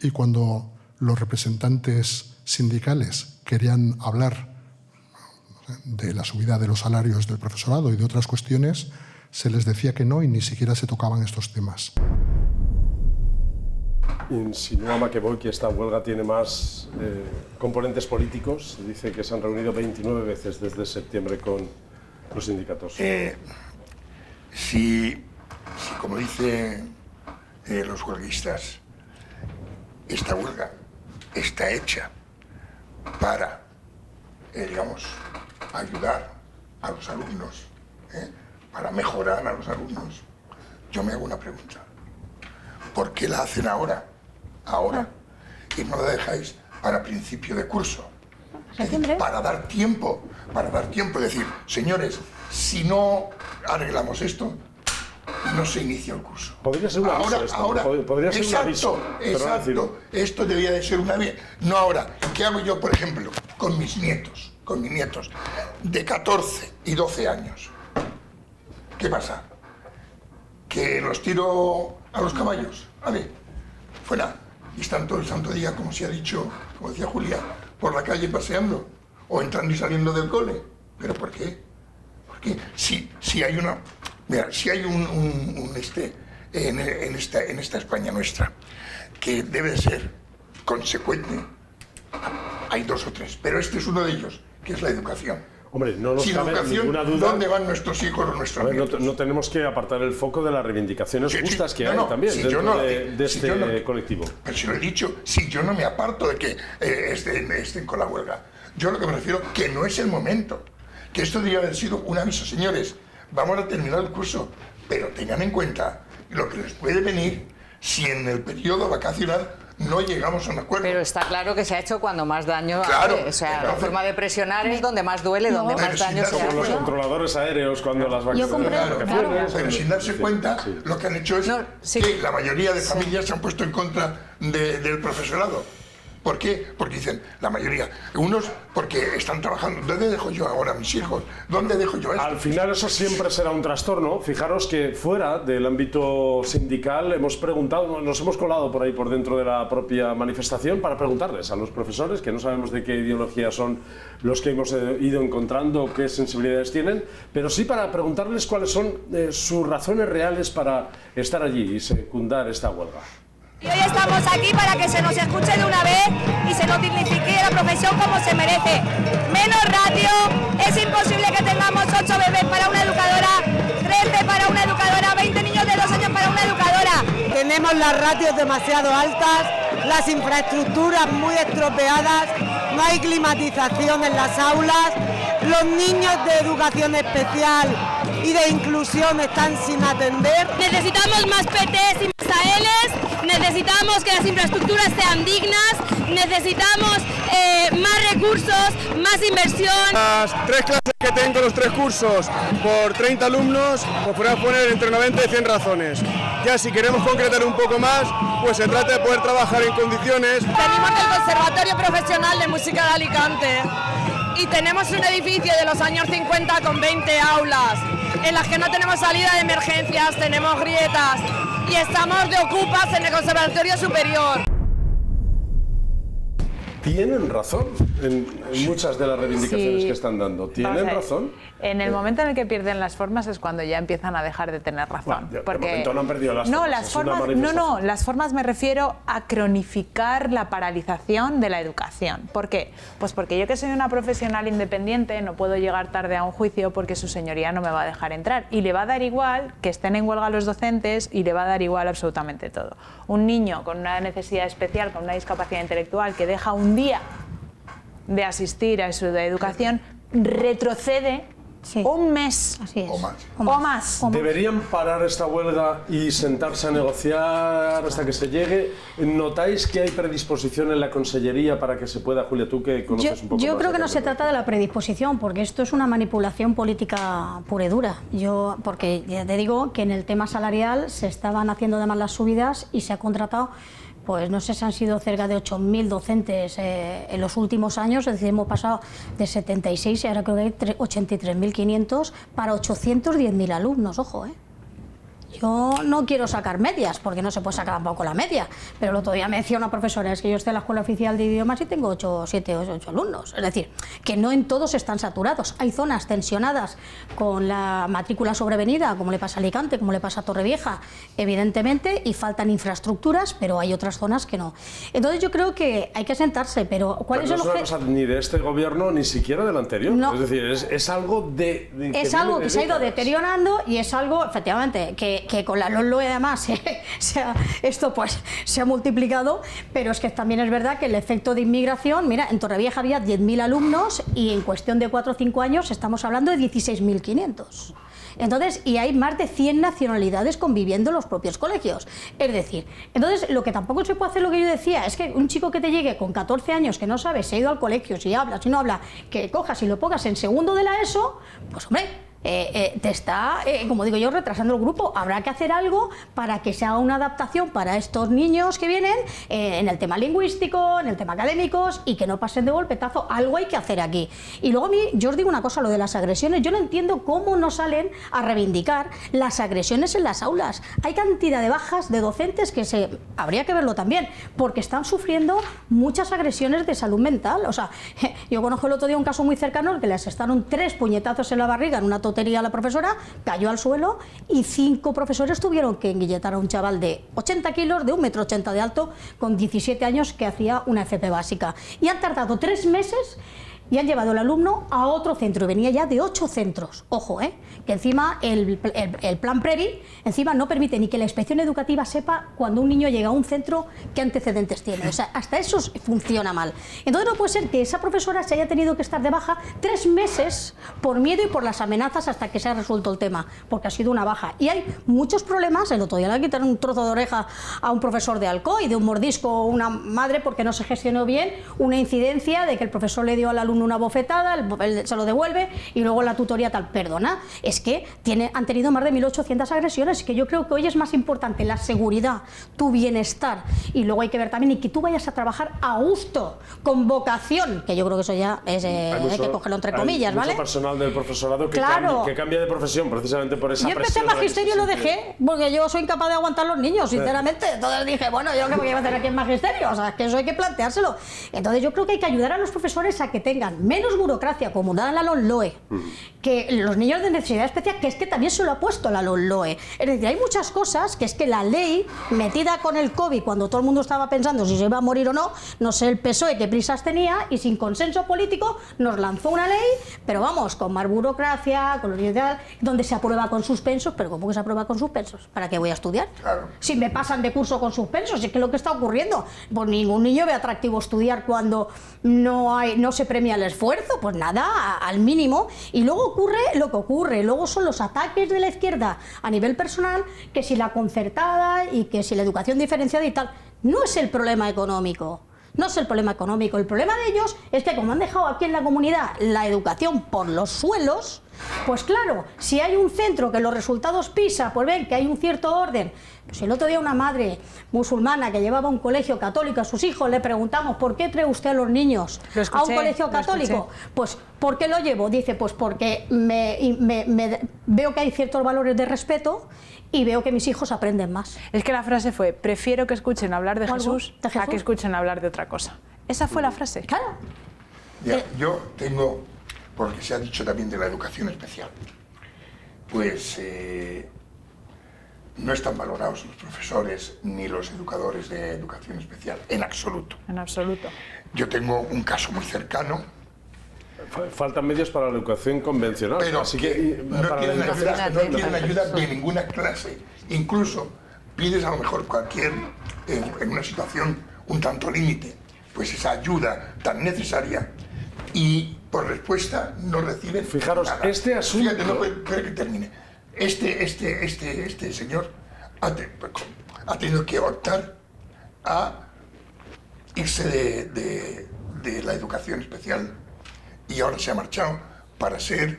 y cuando los representantes sindicales querían hablar de la subida de los salarios del profesorado y de otras cuestiones, se les decía que no y ni siquiera se tocaban estos temas. Insinúa Maqueboy que esta huelga tiene más componentes políticos. Dice que se han reunido 29 veces desde septiembre con los sindicatos. Si como dicen los huelguistas, esta huelga está hecha para, digamos, ayudar a los alumnos, para mejorar a los alumnos, yo me hago una pregunta. ¿Por qué la hacen ahora? Y no la dejáis para principio de curso. Para dar tiempo, es decir, señores, si no arreglamos esto, no se inicia el curso. Podría ser un aviso. Podría ser un aviso. Exacto. Esto debía de ser una vez. No ahora. ¿Qué hago yo, por ejemplo, con mis nietos? De 14 y 12 años. ¿Qué pasa? ¿Que los tiro a los caballos? Vale, fuera. Y están todo el santo día, como se ha dicho, como decía Julia, por la calle paseando o entrando y saliendo del cole. ¿Pero por qué? Porque si hay una... Mira, si hay en esta España nuestra que debe ser consecuente, hay dos o tres, pero este es uno de ellos, que es la educación. Hombre, no nos cabe ninguna duda. ¿Dónde van nuestros hijos o nuestros nietos? No tenemos que apartar el foco de las reivindicaciones justas que hay también dentro de este colectivo. Pero si lo he dicho, si yo no me aparto de que estén con la huelga. Yo lo que me refiero que no es el momento, que esto debería haber sido un aviso, señores, vamos a terminar el curso, pero tengan en cuenta lo que les puede venir si en el periodo vacacional no llegamos a un acuerdo. Pero está claro que se ha hecho cuando más daño hace. O sea, la forma de presionar es donde más duele, donde más daño se hace. Como los controladores aéreos cuando las vacaciones. Pero sin darse cuenta, lo que han hecho es que la mayoría de familias se han puesto en contra del profesorado. ¿Por qué? Porque dicen, la mayoría, unos porque están trabajando. ¿Dónde dejo yo ahora a mis hijos? ¿Dónde dejo yo esto? Al final eso siempre será un trastorno. Fijaros que fuera del ámbito sindical hemos preguntado, nos hemos colado por ahí por dentro de la propia manifestación para preguntarles a los profesores, que no sabemos de qué ideología son los que hemos ido encontrando, qué sensibilidades tienen, pero sí para preguntarles cuáles son sus razones reales para estar allí y secundar esta huelga. Y hoy estamos aquí para que se nos escuche de una vez y se nos dignifique la profesión como se merece. Menos ratio, es imposible que tengamos 8 bebés para una educadora, 13 para una educadora, 20 niños de 2 años para una educadora. Tenemos las ratios demasiado altas, las infraestructuras muy estropeadas, no hay climatización en las aulas, los niños de educación especial y de inclusión están sin atender. Necesitamos más PTs y más ALs, necesitamos que las infraestructuras sean dignas, necesitamos más recursos, más inversión. Las 3 clases que tengo, los 3 cursos, por 30 alumnos, pues podemos poner entre 90 y 100 razones. Ya si queremos concretar un poco más, pues se trata de poder trabajar en condiciones. Venimos del Conservatorio Profesional de Música de Alicante y tenemos un edificio de los años 50 con 20 aulas, en las que no tenemos salida de emergencias, tenemos grietas y estamos de ocupas en el Conservatorio Superior. Tienen razón en muchas de las reivindicaciones que están dando. ¿Tienen razón? En el momento en el que pierden las formas es cuando ya empiezan a dejar de tener razón. Bueno, porque de momento no han perdido las formas. No, las formas me refiero a cronificar la paralización de la educación. ¿Por qué? Pues porque yo, que soy una profesional independiente, no puedo llegar tarde a un juicio porque su señoría no me va a dejar entrar. Y le va a dar igual que estén en huelga los docentes y le va a dar igual absolutamente todo. Un niño con una necesidad especial, con una discapacidad intelectual, que deja un día de asistir a su educación, retrocede un mes o más. ¿Deberían parar esta huelga y sentarse a negociar hasta que se llegue? ¿Notáis que hay predisposición en la Consellería para que se pueda, Julia, tú que conoces un poco más? Yo creo que no se trata de la predisposición, porque esto es una manipulación política pura y dura. Porque ya te digo que en el tema salarial se estaban haciendo además las subidas y se ha contratado, pues no sé si han sido cerca de 8.000 docentes en los últimos años, es decir, hemos pasado de 76 y ahora creo que hay 83.500 para 810.000 alumnos, ojo, Yo no quiero sacar medias, porque no se puede sacar tampoco la media, pero el otro día me decía una profesora, es que yo estoy en la Escuela Oficial de Idiomas y tengo 7 o 8 alumnos, es decir, que no en todos están saturados, hay zonas tensionadas con la matrícula sobrevenida, como le pasa a Alicante, como le pasa a Torrevieja, evidentemente, y faltan infraestructuras, pero hay otras zonas que no. Entonces yo creo que hay que sentarse, pero ¿cuál es el objetivo? No es una cosa ni de este gobierno, ni siquiera del anterior, no. Es decir, es algo es algo que se ha ido deteriorando y es algo, efectivamente, que con la LOMLOE además esto pues se ha multiplicado, pero es que también es verdad que el efecto de inmigración, mira, en Torrevieja había 10.000 alumnos y en cuestión de 4 o 5 años estamos hablando de 16.500. Entonces, y hay más de 100 nacionalidades conviviendo en los propios colegios. Es decir, entonces lo que tampoco se puede hacer, lo que yo decía, es que un chico que te llegue con 14 años, que no sabe si ha ido al colegio, si habla, si no habla, que cojas y lo pongas en segundo de la ESO, pues hombre, te está, como digo yo, retrasando el grupo. Habrá que hacer algo para que se haga una adaptación para estos niños que vienen en el tema lingüístico, en el tema académicos, y que no pasen de golpetazo. Algo hay que hacer aquí. Y luego a mí, yo os digo una cosa, lo de las agresiones, yo no entiendo cómo no salen a reivindicar las agresiones en las aulas. Hay cantidad de bajas de docentes que habría que verlo también, porque están sufriendo muchas agresiones de salud mental. O sea, yo conozco el otro día un caso muy cercano, que le asestaron 3 puñetazos en la barriga en una tontería a la profesora, cayó al suelo y 5 profesores tuvieron que enguilletar a un chaval de 80 kilos, de 1,80 m de alto, con 17 años, que hacía una FP básica. Y han tardado 3 meses y han llevado al alumno a otro centro, y venía ya de 8 centros. Ojo, que encima el plan Previ encima no permite ni que la inspección educativa sepa cuando un niño llega a un centro qué antecedentes tiene. O sea, hasta eso funciona mal. Entonces no puede ser que esa profesora se haya tenido que estar de baja 3 meses por miedo y por las amenazas hasta que se ha resuelto el tema, porque ha sido una baja. Y hay muchos problemas. El otro día le quitaron un trozo de oreja a un profesor de Alcoy, de un mordisco a una madre porque no se gestionó bien una incidencia de que el profesor le dio al alumno una bofetada, él se lo devuelve y luego la tutoría tal. Perdona, es que han tenido más de 1.800 agresiones, que yo creo que hoy es más importante la seguridad, tu bienestar, y luego hay que ver también y que tú vayas a trabajar a gusto, con vocación, que yo creo que eso ya es, hay que cogerlo entre comillas, ¿vale? Hay mucho personal del profesorado que, claro, que cambia de profesión precisamente por esa presión. Yo empecé en magisterio y lo dejé, porque yo soy incapaz de aguantar los niños, sinceramente. Entonces dije, bueno, yo qué voy a hacer aquí en magisterio, o sea, que eso hay que planteárselo. Entonces yo creo que hay que ayudar a los profesores a que tengan menos burocracia, como da la LOMLOE, que los niños de necesidad especial, que es que también se lo ha puesto la LOMLOE. Es decir, hay muchas cosas que es que la ley, metida con el COVID, cuando todo el mundo estaba pensando si se iba a morir o no, no sé el PSOE qué prisas tenía, y sin consenso político nos lanzó una ley, pero vamos, con más burocracia, con donde se aprueba con suspensos. Pero ¿cómo que se aprueba con suspensos? ¿Para qué voy a estudiar? Claro. Si me pasan de curso con suspensos, es que lo que está ocurriendo, pues ningún niño ve atractivo estudiar cuando no se premia ni al esfuerzo, pues nada, al mínimo. Y luego ocurre lo que ocurre, luego son los ataques de la izquierda a nivel personal, que si la concertada y que si la educación diferenciada y tal. No es el problema económico. No es el problema económico, el problema de ellos es que como han dejado aquí en la comunidad la educación por los suelos, pues claro, si hay un centro que los resultados PISA, pues ven que hay un cierto orden. Pues el otro día una madre musulmana que llevaba a un colegio católico a sus hijos, le preguntamos, ¿por qué trae usted a los niños a un colegio católico? Pues, ¿por qué lo llevo? Dice, pues porque veo que hay ciertos valores de respeto y veo que mis hijos aprenden más. Es que la frase fue, prefiero que escuchen hablar de Jesús a que escuchen hablar de otra cosa. Esa fue la frase. Claro. Ya, yo tengo, porque se ha dicho también de la educación especial, pues no están valorados los profesores ni los educadores de educación especial, en absoluto. En absoluto. Yo tengo un caso muy cercano. Faltan medios para la educación convencional. Pero así que no tienen ayuda de ninguna clase. Incluso pides a lo mejor cualquier, en una situación un tanto límite, pues esa ayuda tan necesaria y por respuesta no reciben. Fijaros, nada. este asunto... Fíjate, no puede que termine. Este señor ha tenido que optar a irse de la educación especial y ahora se ha marchado para ser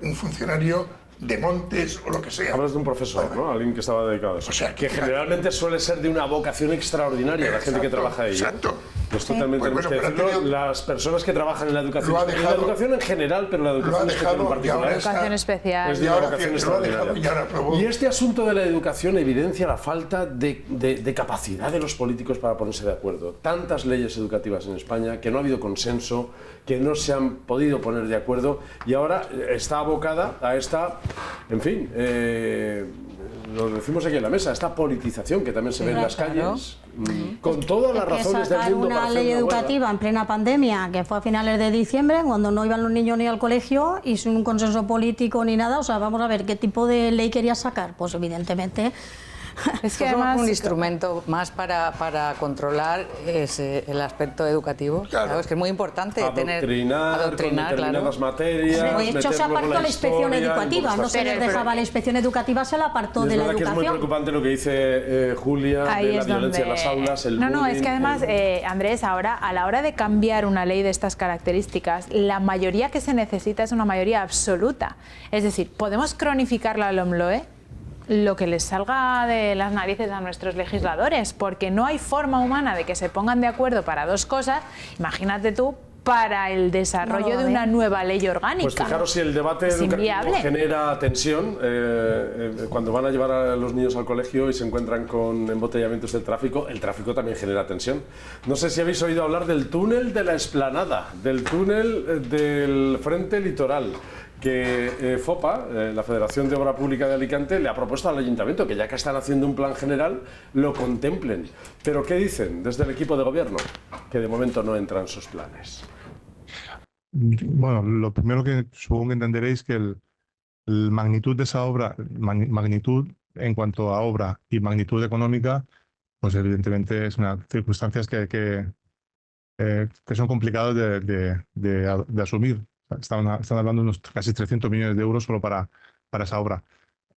un funcionario de montes o lo que sea. Hablas de un profesor, ¿no? Alguien que estaba dedicado a eso. O sea, que generalmente suele ser de una vocación extraordinaria la gente que trabaja ahí. Exacto. Pues totalmente tenemos que decirlo, las personas que trabajan en la educación, la educación en general, pero la educación especial en particular. Educación especial. Es de una vocación extraordinaria. Y este asunto de la educación evidencia la falta de capacidad de los políticos para ponerse de acuerdo. Tantas leyes educativas en España que no ha habido consenso, que no se han podido poner de acuerdo y ahora está abocada a esta, en fin, lo decimos aquí en la mesa, esta politización que también se ve en las calles, con todas las razones del mundo para hacer una ley una educativa huelga. en plena pandemia, que fue a finales de diciembre, cuando no iban los niños ni al colegio y sin un consenso político ni nada. O sea, vamos a ver qué tipo de ley quería sacar. Pues evidentemente... Es que además es un instrumento más para controlar el aspecto educativo. Claro, es que es muy importante adoctrinar, claro. Las materias, de hecho, se apartó la inspección educativa, no se les dejaba la inspección educativa, se la apartó de la educación. Es muy preocupante lo que dice Julia de la violencia en las aulas, el bullying. No, es que además, Andrés, ahora a la hora de cambiar una ley de estas características, la mayoría que se necesita es una mayoría absoluta. Es decir, podemos cronificar la LOMLOE lo que les salga de las narices a nuestros legisladores, porque no hay forma humana de que se pongan de acuerdo para dos cosas. Imagínate tú para el desarrollo de una nueva ley orgánica. Pues fijaros si el debate educativo genera tensión cuando van a llevar a los niños al colegio y se encuentran con embotellamientos del tráfico, el tráfico también genera tensión. No sé si habéis oído hablar del túnel de la Explanada, del túnel del Frente Litoral, que FOPA, la Federación de Obra Pública de Alicante, le ha propuesto al Ayuntamiento que ya que están haciendo un plan general, lo contemplen. Pero ¿qué dicen desde el equipo de gobierno? Que de momento no entran sus planes. Bueno, lo primero que supongo que entenderéis que el magnitud de esa obra, magnitud en cuanto a obra y magnitud económica, pues evidentemente es una circunstancias que son complicadas de asumir. Están hablando de unos casi 300 millones de euros solo para esa obra.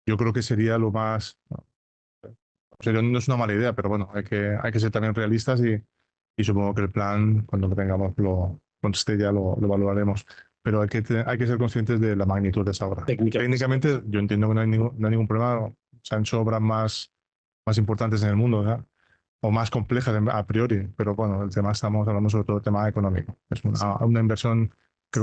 Yo creo que sería lo más... no es una mala idea, pero bueno, hay que ser también realistas y supongo que el plan, cuando lo tengamos, cuando esté ya lo valoraremos. Pero hay que ser conscientes de la magnitud de esa obra. Técnicamente yo entiendo que no hay ningún problema. Se han hecho obras más importantes en el mundo, ¿verdad? O más complejas a priori, pero bueno, el tema estamos hablando sobre todo del tema económico. Es una inversión...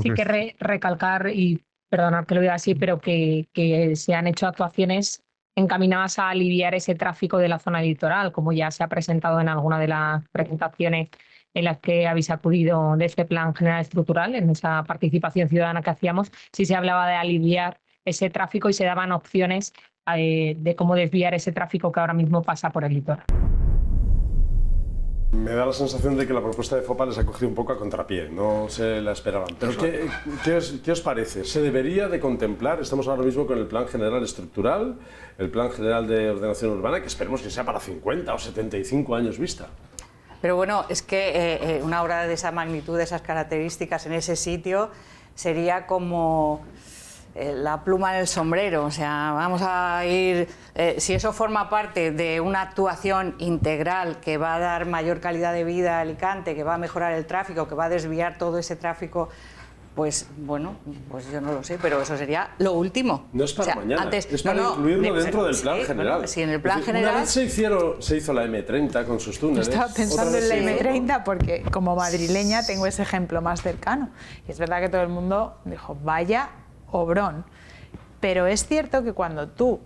Sí que recalcar, y perdonad que lo diga así, pero que se han hecho actuaciones encaminadas a aliviar ese tráfico de la zona litoral, como ya se ha presentado en alguna de las presentaciones en las que habéis acudido de este Plan General Estructural, en esa participación ciudadana que hacíamos. Sí se hablaba de aliviar ese tráfico y se daban opciones de cómo desviar ese tráfico que ahora mismo pasa por el litoral. Me da la sensación de que la propuesta de FOPA les ha cogido un poco a contrapié, no se la esperaban. Pero ¿qué os parece? ¿Se debería de contemplar? Estamos ahora mismo con el Plan General Estructural, el Plan General de Ordenación Urbana, que esperemos que sea para 50 o 75 años vista. Pero bueno, es que una obra de esa magnitud, de esas características en ese sitio sería como la pluma en el sombrero. O sea, vamos a ir... si eso forma parte de una actuación integral que va a dar mayor calidad de vida a Alicante, que va a mejorar el tráfico, que va a desviar todo ese tráfico, pues bueno, pues yo no lo sé, pero eso sería lo último. No es para mañana, es para incluirlo dentro del plan general. Sí, en el plan general... Una vez se hizo la M30 con sus túneles. Yo estaba pensando en la M30 porque como madrileña tengo ese ejemplo más cercano. Y es verdad que todo el mundo dijo, vaya obrón. Pero es cierto que cuando tú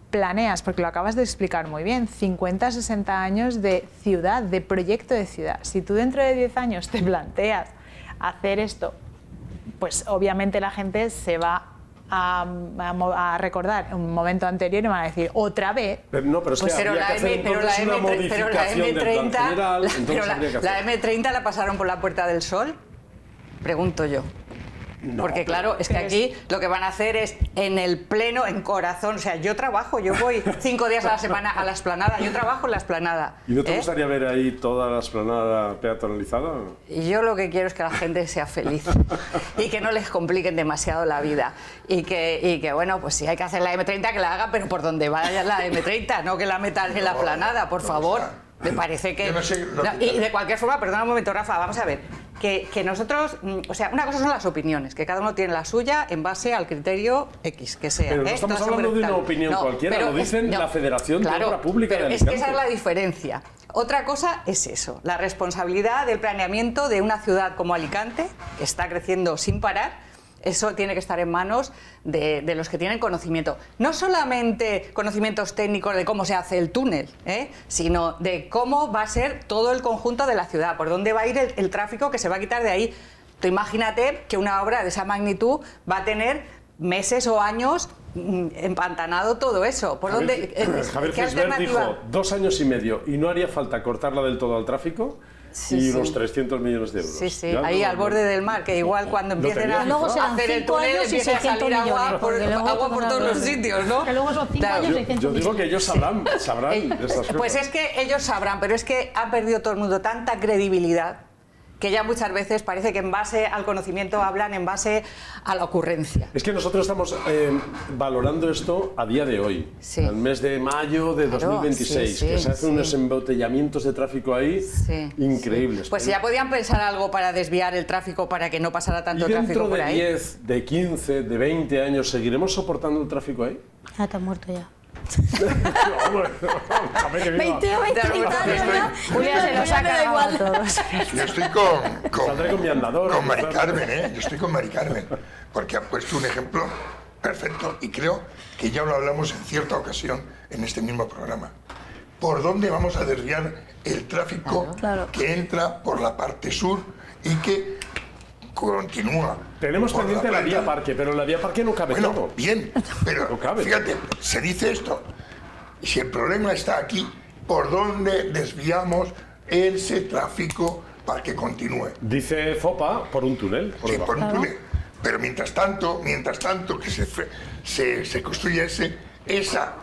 planeas, porque lo acabas de explicar muy bien, 50, 60 años de ciudad, de proyecto de ciudad. Si tú dentro de 10 años te planteas hacer esto, pues obviamente la gente se va a recordar un momento anterior y van a decir otra vez. Pero no, pero es que habría que hacer entonces una modificación del plan general. La M30 la pasaron por la Puerta del Sol, pregunto yo. No, porque claro, es que aquí lo que van a hacer es en el pleno, en corazón, o sea, yo trabajo, yo voy 5 días a la semana a la Explanada, yo trabajo en la Explanada. ¿Y no te gustaría ver ahí toda la Explanada peatonalizada? Y yo lo que quiero es que la gente sea feliz y que no les compliquen demasiado la vida y que bueno, pues si hay que hacer la M30 que la hagan, pero por donde vaya la M30, no que la metan en la Explanada, por favor. Me parece que... No sé, y de cualquier forma, perdona un momento, Rafa, vamos a ver, que nosotros, o sea, una cosa son las opiniones, que cada uno tiene la suya en base al criterio X, que sea. Pero no estamos hablando de una opinión cualquiera, lo dicen la Federación de Obra Pública de Alicante. Es que esa es la diferencia. Otra cosa es eso, la responsabilidad del planeamiento de una ciudad como Alicante, que está creciendo sin parar. Eso tiene que estar en manos de los que tienen conocimiento. No solamente conocimientos técnicos de cómo se hace el túnel, sino de cómo va a ser todo el conjunto de la ciudad, por dónde va a ir el tráfico que se va a quitar de ahí. Tú imagínate que una obra de esa magnitud va a tener meses o años empantanado todo eso. ¿Por dónde? Javier Fesbert dijo 2 años y medio y no haría falta cortarla del todo al tráfico. Sí, y unos 300 millones de euros. Sí, sí, ahí al borde del mar, que igual cuando empiecen a hacer el túnel empieza a salir agua por todos los sitios, ¿no? Que luego son 5 años, 600 millones. Yo digo que ellos sabrán de estas cosas. Pues es que ellos sabrán, pero es que ha perdido todo el mundo tanta credibilidad que ya muchas veces parece que en base al conocimiento hablan en base a la ocurrencia. Es que nosotros estamos valorando esto a día de hoy, al mes de mayo de 2026, que se hacen unos embotellamientos de tráfico ahí increíbles. Pues ya podían pensar algo para desviar el tráfico, para que no pasara tanto tráfico por ahí. ¿Y dentro de 10, de 15, de 20 años seguiremos soportando el tráfico ahí? Ya está muerto ya. 20 o 25 años, ¿no? Julia se los ha cargado a todos. Yo estoy con mi andador. Con Mari Carmen, Yo estoy con Mari Carmen, porque ha puesto un ejemplo perfecto y creo que ya lo hablamos en cierta ocasión en este mismo programa. ¿Por dónde vamos a desviar el tráfico que entra por la parte sur y que continúa? Tenemos pendiente la vía parque, pero la vía parque no cabe todo. Bien, pero no cabe. Fíjate, se dice esto. Si el problema está aquí, ¿por dónde desviamos ese tráfico para que continúe? Dice FOPA, por un túnel. Por un túnel. Pero mientras tanto que se construye esa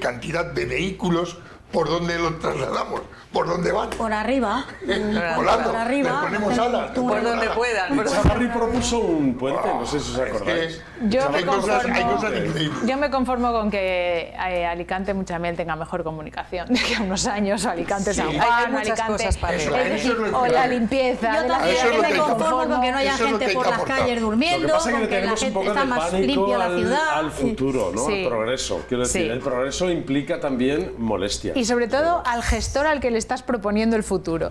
cantidad de vehículos, ¿por dónde lo trasladamos? ¿Por dónde van? Por arriba. Volando. Por arriba. Le ponemos alas. Por donde puedan. Chavarri propuso un puente, no sé si os acordáis. Yo me conformo con que Alicante Muchamiel tenga mejor comunicación de que a unos años Alicante San Juan, Alicante o la limpieza. Yo también me conformo con que no haya gente por las calles durmiendo, con que la gente está más limpia la ciudad. Al futuro, ¿no? Al progreso. Quiero decir, el progreso implica también molestia. Y sobre todo al gestor al que le estás proponiendo el futuro.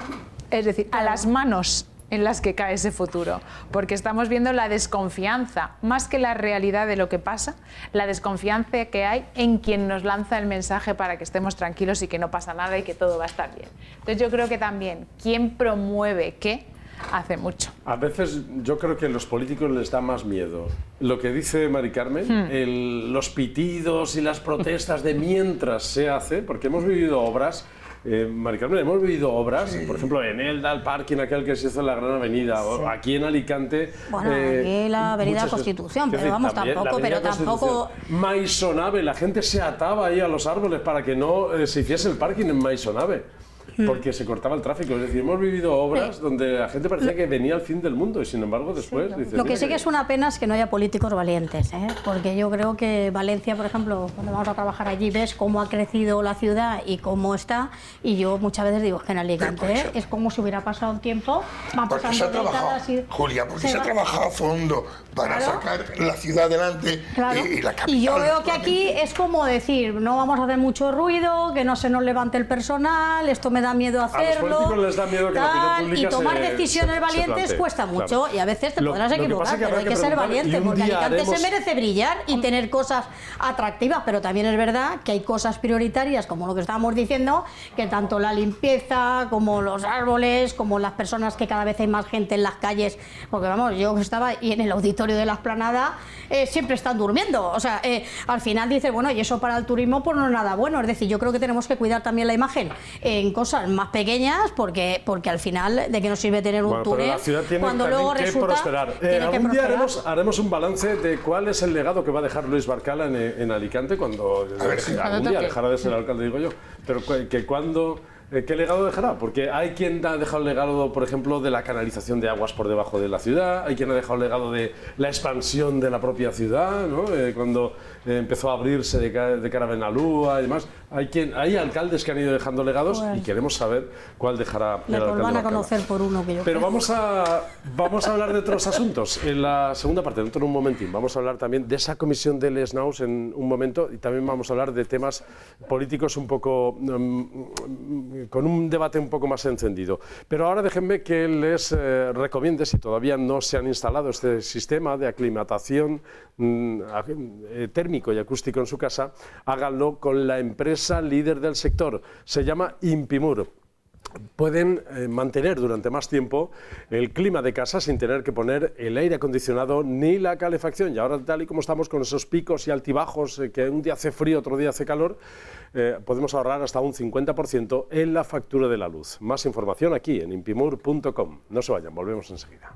Es decir, a las manos en las que cae ese futuro, porque estamos viendo la desconfianza, más que la realidad de lo que pasa, la desconfianza que hay en quien nos lanza el mensaje para que estemos tranquilos y que no pasa nada y que todo va a estar bien. Entonces yo creo que también quien promueve qué hace mucho. A veces yo creo que a los políticos les da más miedo lo que dice Mari Carmen, los pitidos y las protestas de mientras se hace, porque hemos vivido obras. Mari Carmen, hemos vivido obras, por ejemplo, en Elda, el parking aquel que se hizo en la Gran Avenida, o aquí en Alicante. Bueno, aquí la Avenida Constitución, pero vamos, tampoco. Maisonave, la gente se ataba ahí a los árboles para que no se hiciese el parking en Maisonave. porque se cortaba el tráfico. Es decir, hemos vivido obras donde la gente parecía que venía al fin del mundo y sin embargo después... dices, lo que sí que es una pena es que no haya políticos valientes, porque yo creo que Valencia, por ejemplo, cuando vamos a trabajar allí ves cómo ha crecido la ciudad y cómo está, y yo muchas veces digo que en Alicante es como si hubiera pasado un tiempo, van pasando décadas y... Julia, porque se ha trabajado a fondo para sacar la ciudad adelante y la capital. Y yo veo que aquí es como decir, no vamos a hacer mucho ruido, que no se nos levante el personal, esto me da miedo hacerlo. A los políticos les da miedo que la opinión pública y tomar decisiones valientes cuesta mucho, y a veces te podrás equivocar, pero hay que ser valiente, porque Alicante se merece brillar y tener cosas atractivas, pero también es verdad que hay cosas prioritarias, como lo que estábamos diciendo, que tanto la limpieza, como los árboles, como las personas, que cada vez hay más gente en las calles, porque vamos, yo estaba y en el auditorio de la Explanada siempre están durmiendo, o sea, al final dices, bueno, y eso para el turismo pues no es nada bueno, es decir, yo creo que tenemos que cuidar también la imagen en cosas más pequeñas, porque al final, ¿de qué nos sirve tener un túnel cuando luego resulta prosperar? Algún día haremos un balance de cuál es el legado que va a dejar Luis Barcala en Alicante cuando algún día dejará de ser alcalde, digo yo, pero que cuando... ¿Qué legado dejará? Porque hay quien ha dejado el legado, por ejemplo, de la canalización de aguas por debajo de la ciudad, hay quien ha dejado el legado de la expansión de la propia ciudad, ¿no? Cuando empezó a abrirse de cara a Benalúa y demás. Hay alcaldes que han ido dejando legados y queremos saber cuál dejará el alcalde van a Barcala. conocer por uno que yo Pero creo. vamos a hablar de otros asuntos. En la segunda parte, dentro de un momentín, vamos a hablar también de esa comisión del SNAUS en un momento, y también vamos a hablar de temas políticos un poco... con un debate un poco más encendido. Pero ahora déjenme que les recomiende, si todavía no se han instalado este sistema de aclimatación térmico y acústico en su casa, háganlo con la empresa líder del sector. Se llama Impimur. Pueden mantener durante más tiempo el clima de casa sin tener que poner el aire acondicionado ni la calefacción. Y ahora, tal y como estamos con esos picos y altibajos, que un día hace frío, otro día hace calor, podemos ahorrar hasta un 50% en la factura de la luz. Más información aquí en impimur.com. No se vayan, volvemos enseguida.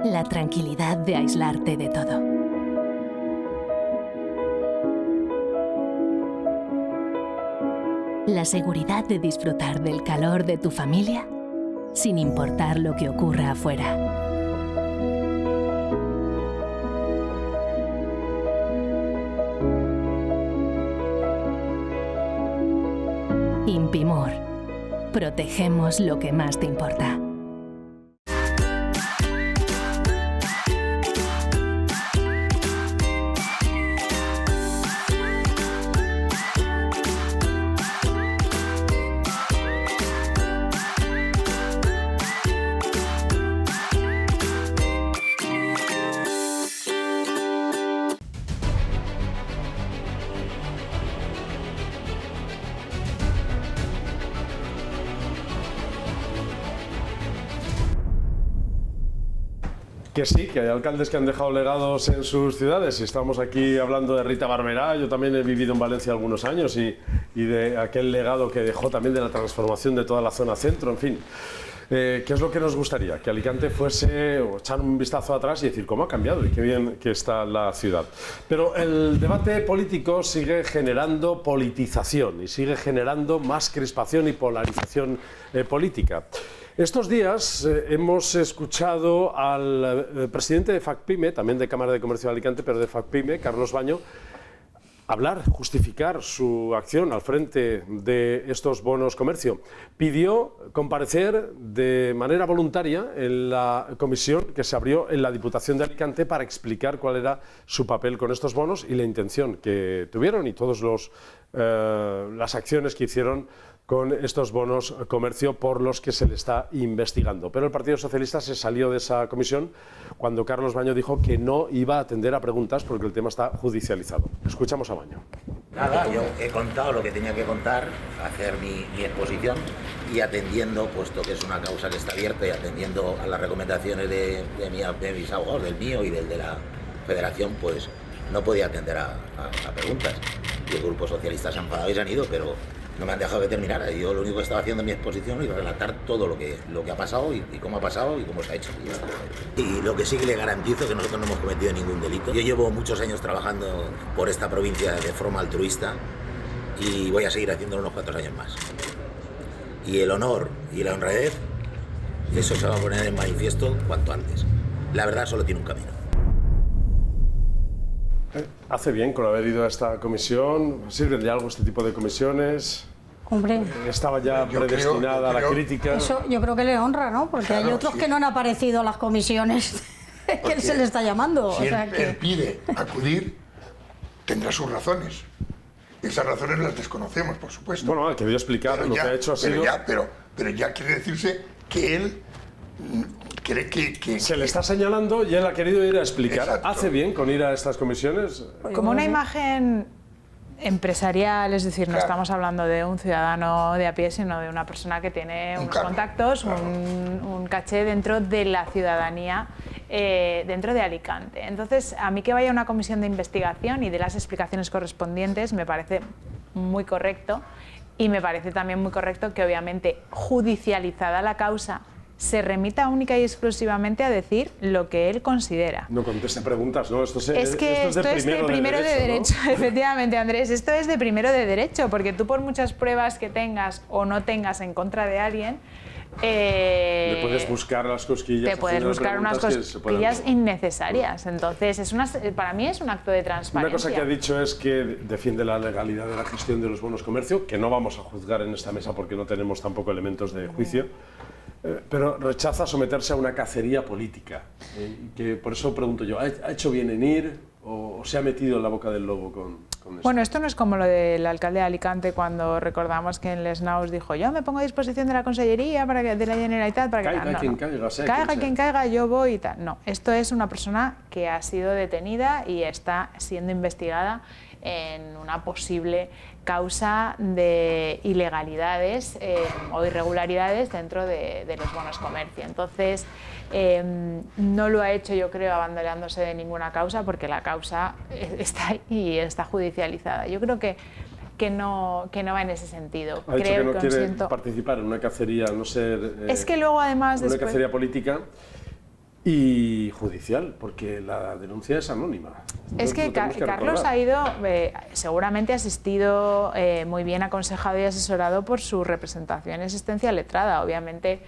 La tranquilidad de aislarte de todo. La seguridad de disfrutar del calor de tu familia sin importar lo que ocurra afuera. Impimur. Protegemos lo que más te importa. Que sí, que hay alcaldes que han dejado legados en sus ciudades. Si estamos aquí hablando de Rita Barberá, yo también he vivido en Valencia algunos años y de aquel legado que dejó también de la transformación de toda la zona centro, en fin. ¿Qué es lo que nos gustaría? Que Alicante fuese, o echar un vistazo atrás y decir cómo ha cambiado y qué bien que está la ciudad. Pero el debate político sigue generando politización y sigue generando más crispación y polarización política. Estos días hemos escuchado al presidente de FACPIME, también de Cámara de Comercio de Alicante, pero de FACPIME, Carlos Baño, hablar, justificar su acción al frente de estos bonos comercio. Pidió comparecer de manera voluntaria en la comisión que se abrió en la Diputación de Alicante para explicar cuál era su papel con estos bonos y la intención que tuvieron y todas las acciones que hicieron con estos bonos comercio por los que se le está investigando. Pero el Partido Socialista se salió de esa comisión cuando Carlos Baño dijo que no iba a atender a preguntas porque el tema está judicializado. Escuchamos a Baño. Nada, yo he contado lo que tenía que contar, hacer mi exposición y atendiendo, puesto que es una causa que está abierta y atendiendo a las recomendaciones de mis abogados, del mío y del de la Federación, pues no podía atender a preguntas. Y el Grupo Socialista se ha enfadado y se han ido, pero no me han dejado que terminara. Yo lo único que estaba haciendo en mi exposición es relatar todo lo que ha pasado y cómo ha pasado y cómo se ha hecho. Y lo que sí que le garantizo es que nosotros no hemos cometido ningún delito. Yo llevo muchos años trabajando por esta provincia de forma altruista y voy a seguir haciéndolo unos cuantos años más. Y el honor y la honradez, eso se va a poner en manifiesto cuanto antes. La verdad solo tiene un camino. Hace bien con haber ido a esta comisión. ¿Sirven de algo este tipo de comisiones? Hombre, estaba ya predestinada a la crítica. Eso yo creo que le honra, ¿no? Porque claro, hay otros que no han aparecido a las comisiones que él se le está llamando. Si o sea él pide acudir, tendrá sus razones. Esas razones las desconocemos, por supuesto. Bueno, ha querido explicar lo que ha hecho ha sido... Pero ya quiere decirse que él cree que... Se le está señalando y él ha querido ir a explicar. Exacto. ¿Hace bien con ir a estas comisiones? Como una imagen empresarial, es decir, no estamos hablando de un ciudadano de a pie, sino de una persona que tiene unos contactos, un caché dentro de la ciudadanía, dentro de Alicante. Entonces, a mí que vaya una comisión de investigación y de las explicaciones correspondientes me parece muy correcto, y me parece también muy correcto que, obviamente, judicializada la causa, se remita única y exclusivamente a decir lo que él considera. No conteste preguntas, ¿no? Esto es de primero de derecho, ¿no? Efectivamente, Andrés, esto es de primero de derecho, porque tú por muchas pruebas que tengas o no tengas en contra de alguien, le puedes buscar las cosquillas. Te puedes buscar unas cosquillas innecesarias. Entonces, para mí es un acto de transparencia. Una cosa que ha dicho es que defiende la legalidad de la gestión de los bonos comercio, que no vamos a juzgar en esta mesa porque no tenemos tampoco elementos de juicio. Pero rechaza someterse a una cacería política. Que por eso pregunto yo, ¿ha hecho bien en ir o se ha metido en la boca del lobo con esto? Bueno, esto no es como lo del alcalde de Alicante cuando recordamos que en Les Naus dijo yo me pongo a disposición de la Consellería, de la Generalitat, para que... Caiga quien caiga, caiga quien caiga, yo voy y tal. No, esto es una persona que ha sido detenida y está siendo investigada en una posible causa de ilegalidades o irregularidades dentro de los bonos comercio. Entonces, no lo ha hecho, yo creo, abandonándose de ninguna causa, porque la causa está ahí y está judicializada. Yo creo que no va en ese sentido. Ha dicho que no quiere participar en una cacería, no ser... es que luego, además, una cacería política y judicial, porque la denuncia es anónima. Es que Carlos ha ido, seguramente asistido, muy bien aconsejado y asesorado por su representación y asistencia letrada. Obviamente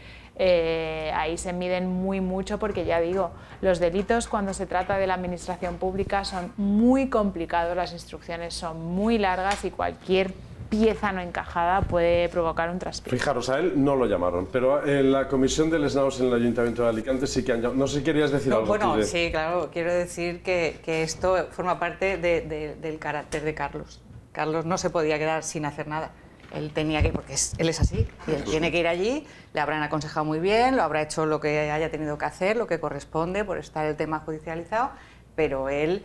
ahí se miden mucho, porque ya digo, los delitos cuando se trata de la administración pública son muy complicados, las instrucciones son muy largas y cualquier pieza no encajada puede provocar un traspié. Fijaros, a él no lo llamaron, pero en la comisión de Les Naus en el Ayuntamiento de Alicante sí que han llamado. No sé si querías decir algo. Bueno, sí, claro, quiero decir que esto forma parte del carácter de Carlos. Carlos no se podía quedar sin hacer nada. Él tenía que, porque él es así, y él tiene que ir allí, le habrán aconsejado muy bien, lo habrá hecho lo que haya tenido que hacer, lo que corresponde por estar el tema judicializado, pero él...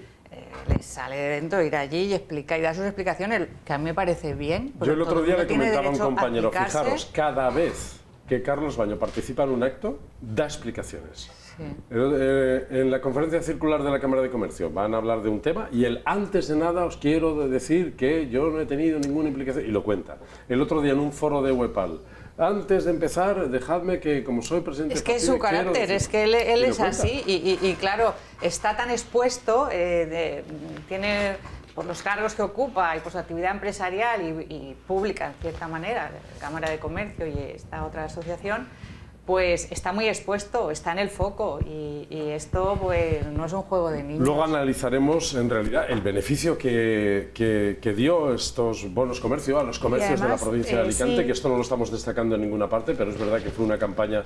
le sale de dentro ir allí y explicar y dar sus explicaciones, que a mí me parece bien. Yo el otro día le comentaba a un compañero, fijaros, cada vez que Carlos Baño participa en un acto, da explicaciones. Sí. En la conferencia circular de la Cámara de Comercio van a hablar de un tema y él, antes de nada, os quiero decir que yo no he tenido ninguna implicación, y lo cuenta. El otro día en un foro de Wepal, antes de empezar, dejadme que, como soy presidente... Es que es su carácter, es que él es así y claro, está tan expuesto, tiene por los cargos que ocupa y por su actividad empresarial y pública, en cierta manera, la Cámara de Comercio y esta otra asociación, pues está muy expuesto, está en el foco y esto pues no es un juego de niños. Luego analizaremos en realidad el beneficio que dio estos bonos comercio a los comercios además, de la provincia de Alicante, sí. Que esto no lo estamos destacando en ninguna parte, pero es verdad que fue una campaña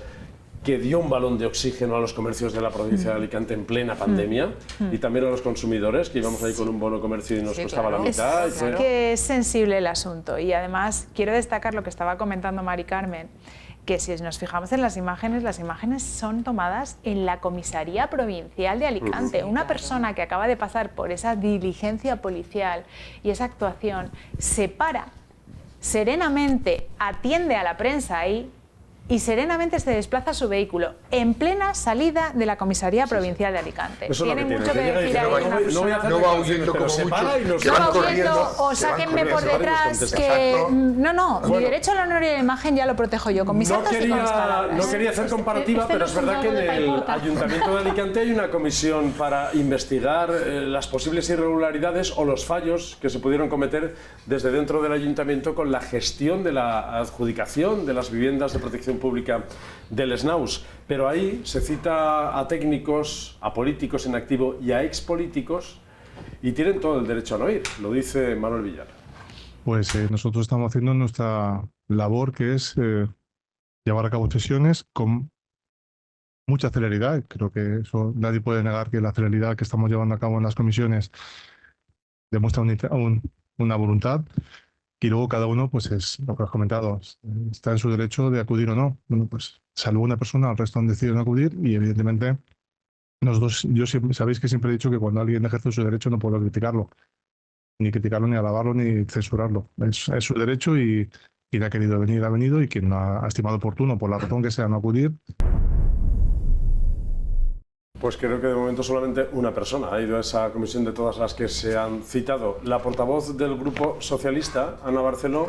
que dio un balón de oxígeno a los comercios de la provincia de Alicante en plena pandemia y también a los consumidores, que íbamos ahí con un bono comercio y nos costaba la mitad. Es que es sensible el asunto y además quiero destacar lo que estaba comentando Mari Carmen, que si nos fijamos en las imágenes son tomadas en la comisaría provincial de Alicante. Una persona que acaba de pasar por esa diligencia policial y esa actuación se para serenamente, atiende a la prensa ahí y serenamente se desplaza su vehículo en plena salida de la comisaría provincial de Alicante. Eso tiene es lo que mucho que tiene. decir ahí una persona. No va huyendo como muchos que van corriendo. O sáquenme por detrás que... No, mi derecho al honor y a la imagen ya lo protejo yo, con mis actos y con mis palabras. No quería hacer comparativa, pero es verdad que en el Ayuntamiento de Alicante hay una comisión para investigar las posibles irregularidades o los fallos que se pudieron cometer desde dentro del Ayuntamiento con la gestión de la adjudicación de las viviendas de protección pública del SNAUS. Pero ahí se cita a técnicos, a políticos en activo y a expolíticos y tienen todo el derecho a no ir, lo dice Manuel Villar. Pues nosotros estamos haciendo nuestra labor, que es llevar a cabo sesiones con mucha celeridad. Creo que eso nadie puede negar, que la celeridad que estamos llevando a cabo en las comisiones demuestra una voluntad. Y luego cada uno, pues es lo que has comentado, está en su derecho de acudir o no. Bueno, pues salvo una persona, el resto han decidido no acudir y evidentemente nosotros, yo siempre, sabéis que siempre he dicho que cuando alguien ejerce su derecho no puedo criticarlo, ni alabarlo, ni censurarlo. Es su derecho y quien ha querido venir ha venido y quien no ha estimado oportuno, por la razón que sea, no acudir. Pues creo que de momento solamente una persona ha ido a esa comisión de todas las que se han citado. La portavoz del Grupo Socialista, Ana Barceló,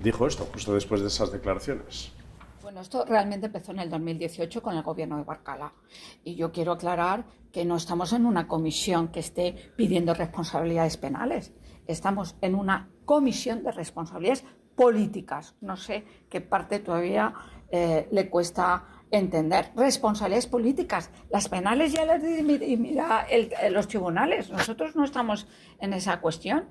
dijo esto justo después de esas declaraciones. Bueno, esto realmente empezó en el 2018 con el gobierno de Barcala. Y yo quiero aclarar que no estamos en una comisión que esté pidiendo responsabilidades penales. Estamos en una comisión de responsabilidades políticas. No sé qué parte todavía le cuesta entender. Responsabilidades políticas. Las penales ya las dirimirá los tribunales. Nosotros no estamos en esa cuestión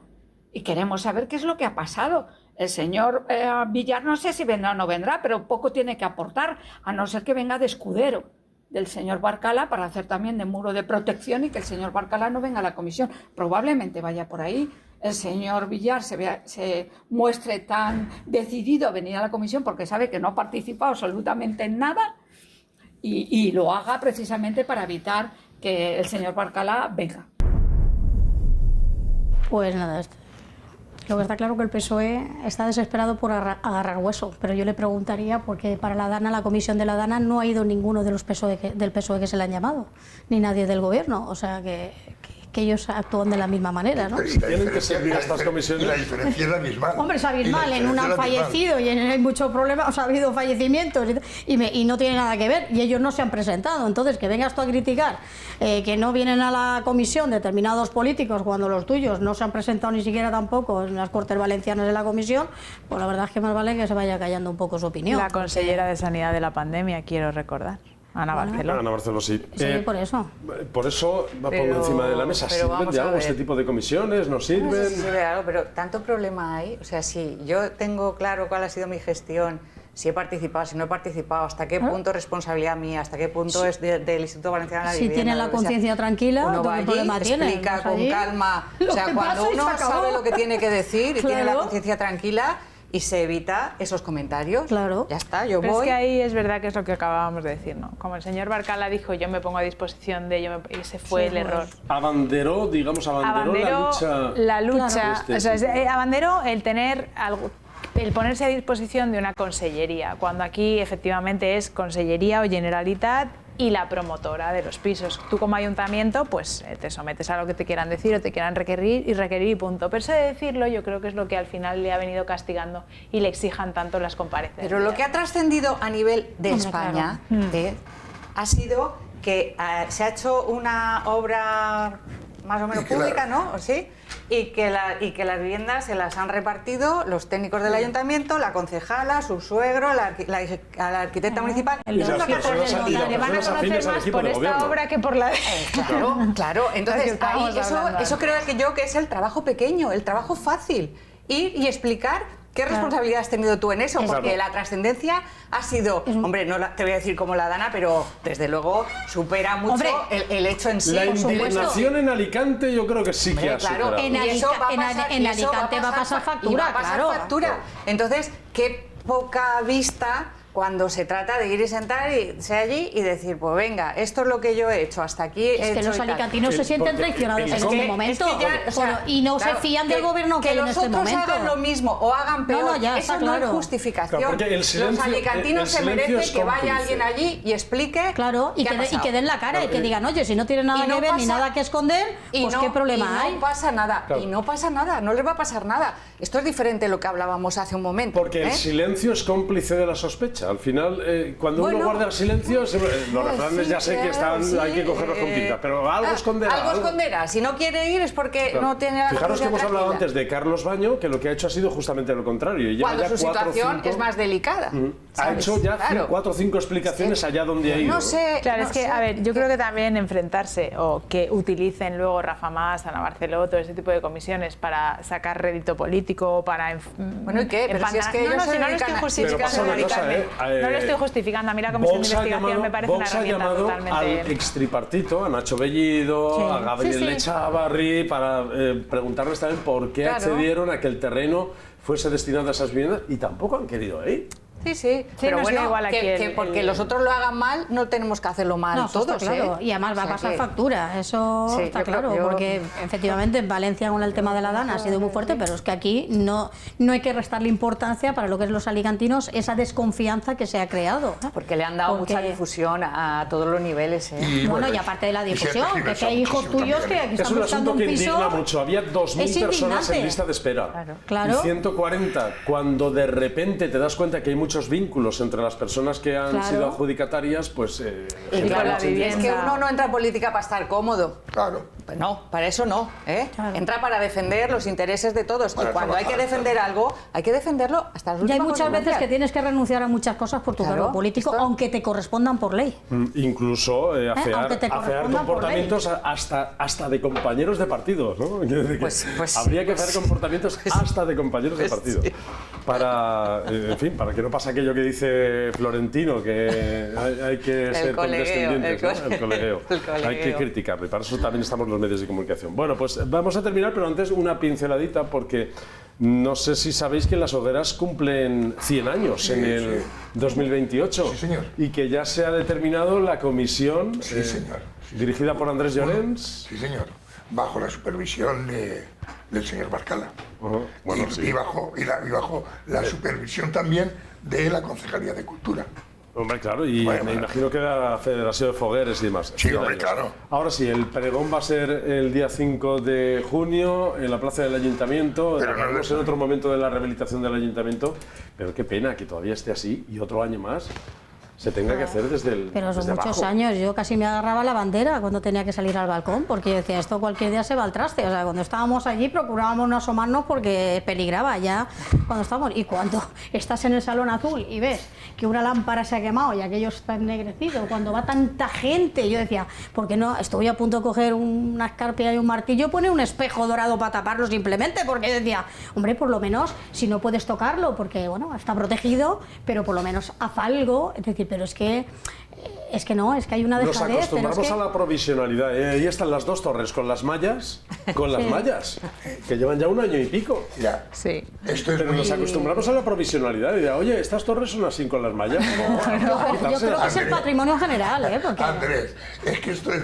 y queremos saber qué es lo que ha pasado. El señor Villar no sé si vendrá o no vendrá, pero poco tiene que aportar, a no ser que venga de escudero del señor Barcala para hacer también de muro de protección y que el señor Barcala no venga a la comisión. Probablemente vaya por ahí. El señor Villar se muestre tan decidido a venir a la comisión porque sabe que no ha participado absolutamente en nada y lo haga precisamente para evitar que el señor Barcala venga. Pues nada, lo que está claro que el PSOE está desesperado por agarrar hueso, pero yo le preguntaría porque para la DANA, la comisión de la DANA, no ha ido ninguno de los del PSOE que se le han llamado, ni nadie del gobierno, o sea que ellos actúan de la misma manera, ¿no? Tienen que servir a estas comisiones. Y la diferencia es abismal. Hombre, es abismal, en un han fallecido y hay muchos problemas, o sea, ha habido fallecimientos y no tiene nada que ver, y ellos no se han presentado. Entonces, que vengas tú a criticar que no vienen a la comisión determinados políticos cuando los tuyos no se han presentado ni siquiera tampoco en las Cortes Valencianas de la comisión, pues la verdad es que más vale que se vaya callando un poco su opinión. La consellera de Sanidad de la pandemia, quiero recordar. Ana Barceló. Ana Barceló, sí. Sí, por eso. Por eso va por encima de la mesa. ¿Sirven de algo este tipo de comisiones? ¿No sirven? No sé si sirve de algo, pero tanto problema hay. O sea, si yo tengo claro cuál ha sido mi gestión, si he participado, si no he participado, hasta qué punto es responsabilidad mía, hasta qué punto es del Instituto Valenciano de la Vivienda. Si tiene la conciencia tranquila, uno va allí, problema tiene. Explica con calma. O sea, cuando uno sabe lo que tiene que decir y tiene la conciencia tranquila, y se evita esos comentarios. Claro. Ya está, yo Pero voy. Es que ahí es verdad que es lo que acabábamos de decir, ¿no? Como el señor Barcala dijo, yo me pongo a disposición de ello, y ese fue el error. Abanderó, digamos, la lucha. Claro. O sea, abanderó el tener algo, el ponerse a disposición de una consellería, cuando aquí efectivamente es Consellería o Generalitat y la promotora de los pisos. Tú como ayuntamiento pues te sometes a lo que te quieran decir o te quieran requerir y punto. Pero eso de decirlo yo creo que es lo que al final le ha venido castigando y le exijan tanto las comparecencias. Pero lo que ha trascendido a nivel de España ha sido que se ha hecho una obra más o menos pública, ¿no? ¿Sí? Y que las viviendas se las han repartido los técnicos del ayuntamiento, la concejala, su suegro, la arquitecta municipal. Le van a conocer más por esta obra que por la de... Claro. Entonces, ahí, eso creo que es el trabajo pequeño, el trabajo fácil. Ir y explicar qué responsabilidad has tenido tú en eso, porque la trascendencia ha sido, hombre, no te voy a decir como la Dana, pero desde luego supera mucho el hecho en sí. La indignación en Alicante yo creo que sí que ha superado. En Alicante va a pasar factura, claro. Entonces, qué poca vista cuando se trata de ir y sentarse allí y decir, pues venga, esto es lo que yo he hecho, hasta aquí he Es que hecho los y tal. alicantinos se sienten traicionados en este momento y no se fían del gobierno que hay en este momento. Que los otros hagan lo mismo o hagan peor, eso no es justificación. Los alicantinos se merecen que vaya alguien allí y explique. Claro, y que den la cara y que digan, oye, si no tienen nada que ver ni nada que esconder, pues qué problema hay. Y no pasa nada, y no pasa nada, no les va a pasar nada. Esto es diferente de lo que hablábamos hace un momento. Porque el silencio es cómplice de la sospecha. Al final, cuando uno guarda el silencio, los refranes ya sé que hay que cogerlos con pinta, pero algo esconderá. Algo esconderá. Si no quiere ir es porque no tiene la Fijaros que hemos tranquila. hablado antes de Carlos Baño, que lo que ha hecho ha sido justamente lo contrario. Y Cuando su situación es más delicada. Ha hecho ya 4 o 5 explicaciones allá donde ha ido. No sé. Claro, es que, a ver, yo creo que también enfrentarse o que utilicen luego Rafa Mas, Ana Barceló, todo ese tipo de comisiones para sacar rédito político, para... Bueno, ¿y qué? Pero si es que ellos no lo estoy justificando. No lo estoy justificando. A mí la comisión de investigación me parece una herramienta totalmente... al extripartito, a Nacho Bellido, a Gabriel Echavarri, para preguntarles también por qué accedieron a que el terreno fuese destinado a esas viviendas y tampoco han querido ir. Sí, pero bueno, igual que porque los otros lo hagan mal, no tenemos que hacerlo mal todos, está claro. Y además va a pasar factura, eso está claro, porque efectivamente en Valencia con el tema de la DANA ha sido muy fuerte, pero es que aquí no hay que restarle importancia para lo que es los alicantinos, esa desconfianza que se ha creado. Porque le han dado mucha difusión a todos los niveles. Bueno, y aparte de la difusión, que hay hijos tuyos que aquí están buscando un piso. Es un asunto que indigna mucho. Había 2.000 personas en lista de espera. Claro. Y 140, cuando de repente te das cuenta que hay muchos vínculos entre las personas que han sido adjudicatarias, pues... es que uno no entra en política para estar cómodo. Claro. Pues no, para eso no. Entra para defender los intereses de todos. Y cuando hay que defender algo, hay que defenderlo hasta las últimas consecuencias. Y hay muchas veces que tienes que renunciar a muchas cosas por tu cargo político, aunque te correspondan por ley. Incluso afear comportamientos hasta de compañeros de partido, ¿no? Habría que hacer comportamientos hasta de compañeros de partido. Para, en fin, para que no pase aquello que dice Florentino, que hay que ser condescendientes, ¿no? El colegueo. Hay que criticarlo, y para eso también estamos los medios de comunicación. Bueno, pues vamos a terminar, pero antes una pinceladita, porque no sé si sabéis que las hogueras cumplen 100 años en el 2028. Sí, señor. Y que ya se ha determinado la comisión dirigida por Andrés Llorens. Sí, señor. Bajo la supervisión del señor Barcala. Bueno, y bajo la supervisión también de la Concejalía de Cultura. Hombre, claro, y me imagino que la Federación de Fogueres y demás. Sí, hombre, claro. Ahora sí, el pregón va a ser el día 5 de junio en la plaza del Ayuntamiento. Hablaremos en otro momento de la rehabilitación del Ayuntamiento, pero qué pena que todavía esté así y otro año más se tenga que hacer desde el Pero son desde muchos abajo. años, yo casi me agarraba la bandera cuando tenía que salir al balcón, porque yo decía, esto cualquier día se va al traste. O sea, cuando estábamos allí procurábamos no asomarnos porque peligraba ya cuando estábamos. Y cuando estás en el Salón Azul y ves que una lámpara se ha quemado y aquello está ennegrecido, cuando va tanta gente, yo decía, ¿por qué no? Estoy a punto de coger una escarpia y un martillo, pone un espejo dorado para taparlo simplemente, porque yo decía, hombre, por lo menos, si no puedes tocarlo, porque bueno, está protegido, pero por lo menos haz algo, es decir, pero es que no, es que hay una dejadez. Nos acostumbramos pero es que... a la provisionalidad. Ahí están las dos torres con las mallas, que llevan ya 1 año y pico. Ya. Sí. Pero nos acostumbramos a la provisionalidad y de, oye, estas torres son así con las mallas. Yo creo que es el patrimonio general, porque... Andrés, es que esto es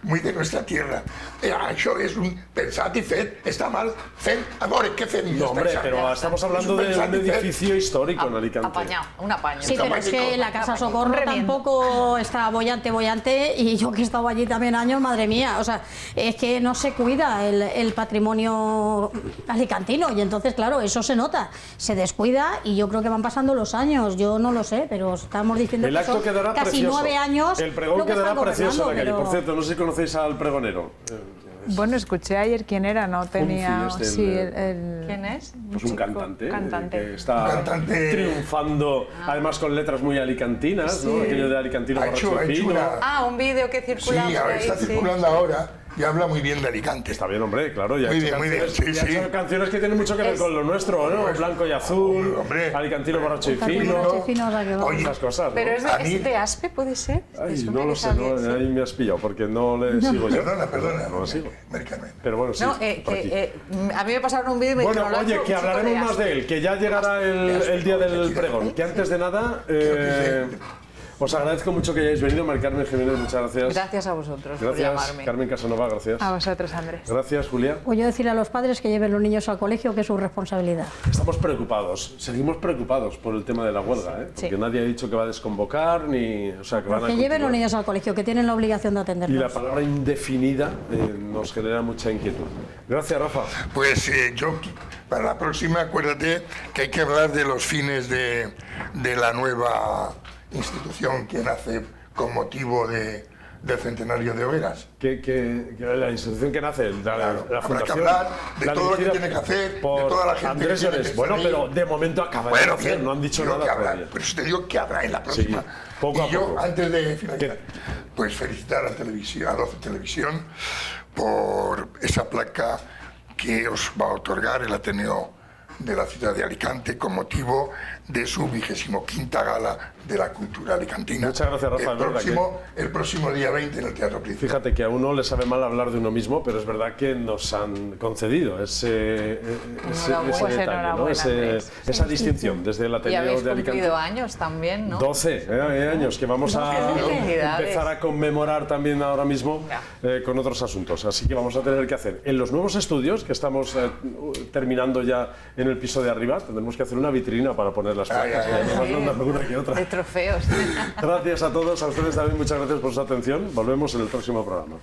muy de nuestra tierra. Això és un pensat i fet, està mal fet, a veure què fem. No, hombre, pero estamos hablando de un edificio histórico en Alicante. Un apaño. Sí, pero es que la Casa Socorro tampoco está bollante, y yo que he estado allí también años, madre mía, o sea, es que no se cuida el patrimonio alicantino, y entonces, claro, eso se nota, se descuida, y yo creo que van pasando los años, yo no lo sé, pero estamos diciendo el acto que son quedará casi precioso. 9 años. El pregón quedará precioso en la calle. Por cierto, no sé si conocéis al pregonero. Bueno, escuché ayer quién era, no tenía... ¿Quién es? Pues un cantante. Que está triunfando, además con letras muy alicantinas, ¿no? Aquello de alicantino borracho y fino. Un vídeo que circula. Sí, está circulando ahora, y habla muy bien de Alicante. Está bien, hombre, claro. Ya muy bien, sí, ya ha hecho canciones que tienen mucho que ver con lo nuestro, ¿no? Blanco y azul, alicantino borracho y fino. Oye, esas cosas, ¿no? ¿Pero es de Aspe, puede ser? Ay, no lo sé, no, ahí me has pillado, porque no le sigo yo. Perdona. No lo sigo. Pero bueno, sí. No, a mí me pasaron un vídeo y me dijeron... Bueno, oye, que hablaremos más de él, que ya llegará el día del pregón. Que antes de nada... os agradezco mucho que hayáis venido, Mari Carmen Jiménez, muchas gracias. Gracias a vosotros por Gracias, llamarme. Carmen Casanova, gracias. A vosotros, Andrés. Gracias, Julia. Pues yo decirle a los padres que lleven los niños al colegio, que es su responsabilidad. Estamos preocupados, seguimos preocupados por el tema de la huelga, ¿eh? Porque nadie ha dicho que va a desconvocar, ni... O sea, que van a Que lleven los niños al colegio, que tienen la obligación de atenderlos. Y la palabra indefinida nos genera mucha inquietud. Gracias, Rafa. Pues yo, para la próxima, acuérdate que hay que hablar de los fines de la nueva institución que nace con motivo del centenario de Hogueras. Que la institución que nace, la fundación... Habrá que hablar de todo lo que tiene que hacer, de toda la gente Andrés que tiene Llores. que Bueno, estar ahí. pero de momento acaba de hacer, no han dicho nada todavía. Pero eso te digo que habrá en la próxima. Sí, poco a y yo, poco. antes de finalizar, pues felicitar a 12 Televisión por esa placa que os va a otorgar el Ateneo de la ciudad de Alicante con motivo de su 25ª gala de la cultura alicantina. Muchas gracias, Rafa. El próximo día 20 en el Teatro Príncipe. Fíjate que a uno le sabe mal hablar de uno mismo, pero es verdad que nos han concedido ese detalle, ¿no? Esa distinción desde el Ateneo de Alicante. Y habéis cumplido años también, ¿no? 12 años que vamos a empezar a conmemorar también ahora mismo con otros asuntos. Así que vamos a tener que hacer en los nuevos estudios que estamos terminando ya en el piso de arriba, tendremos que hacer una vitrina para poner las placas. Una que otra. De trofeos. Gracias a todos, a ustedes también muchas gracias por su atención. Volvemos en el próximo programa.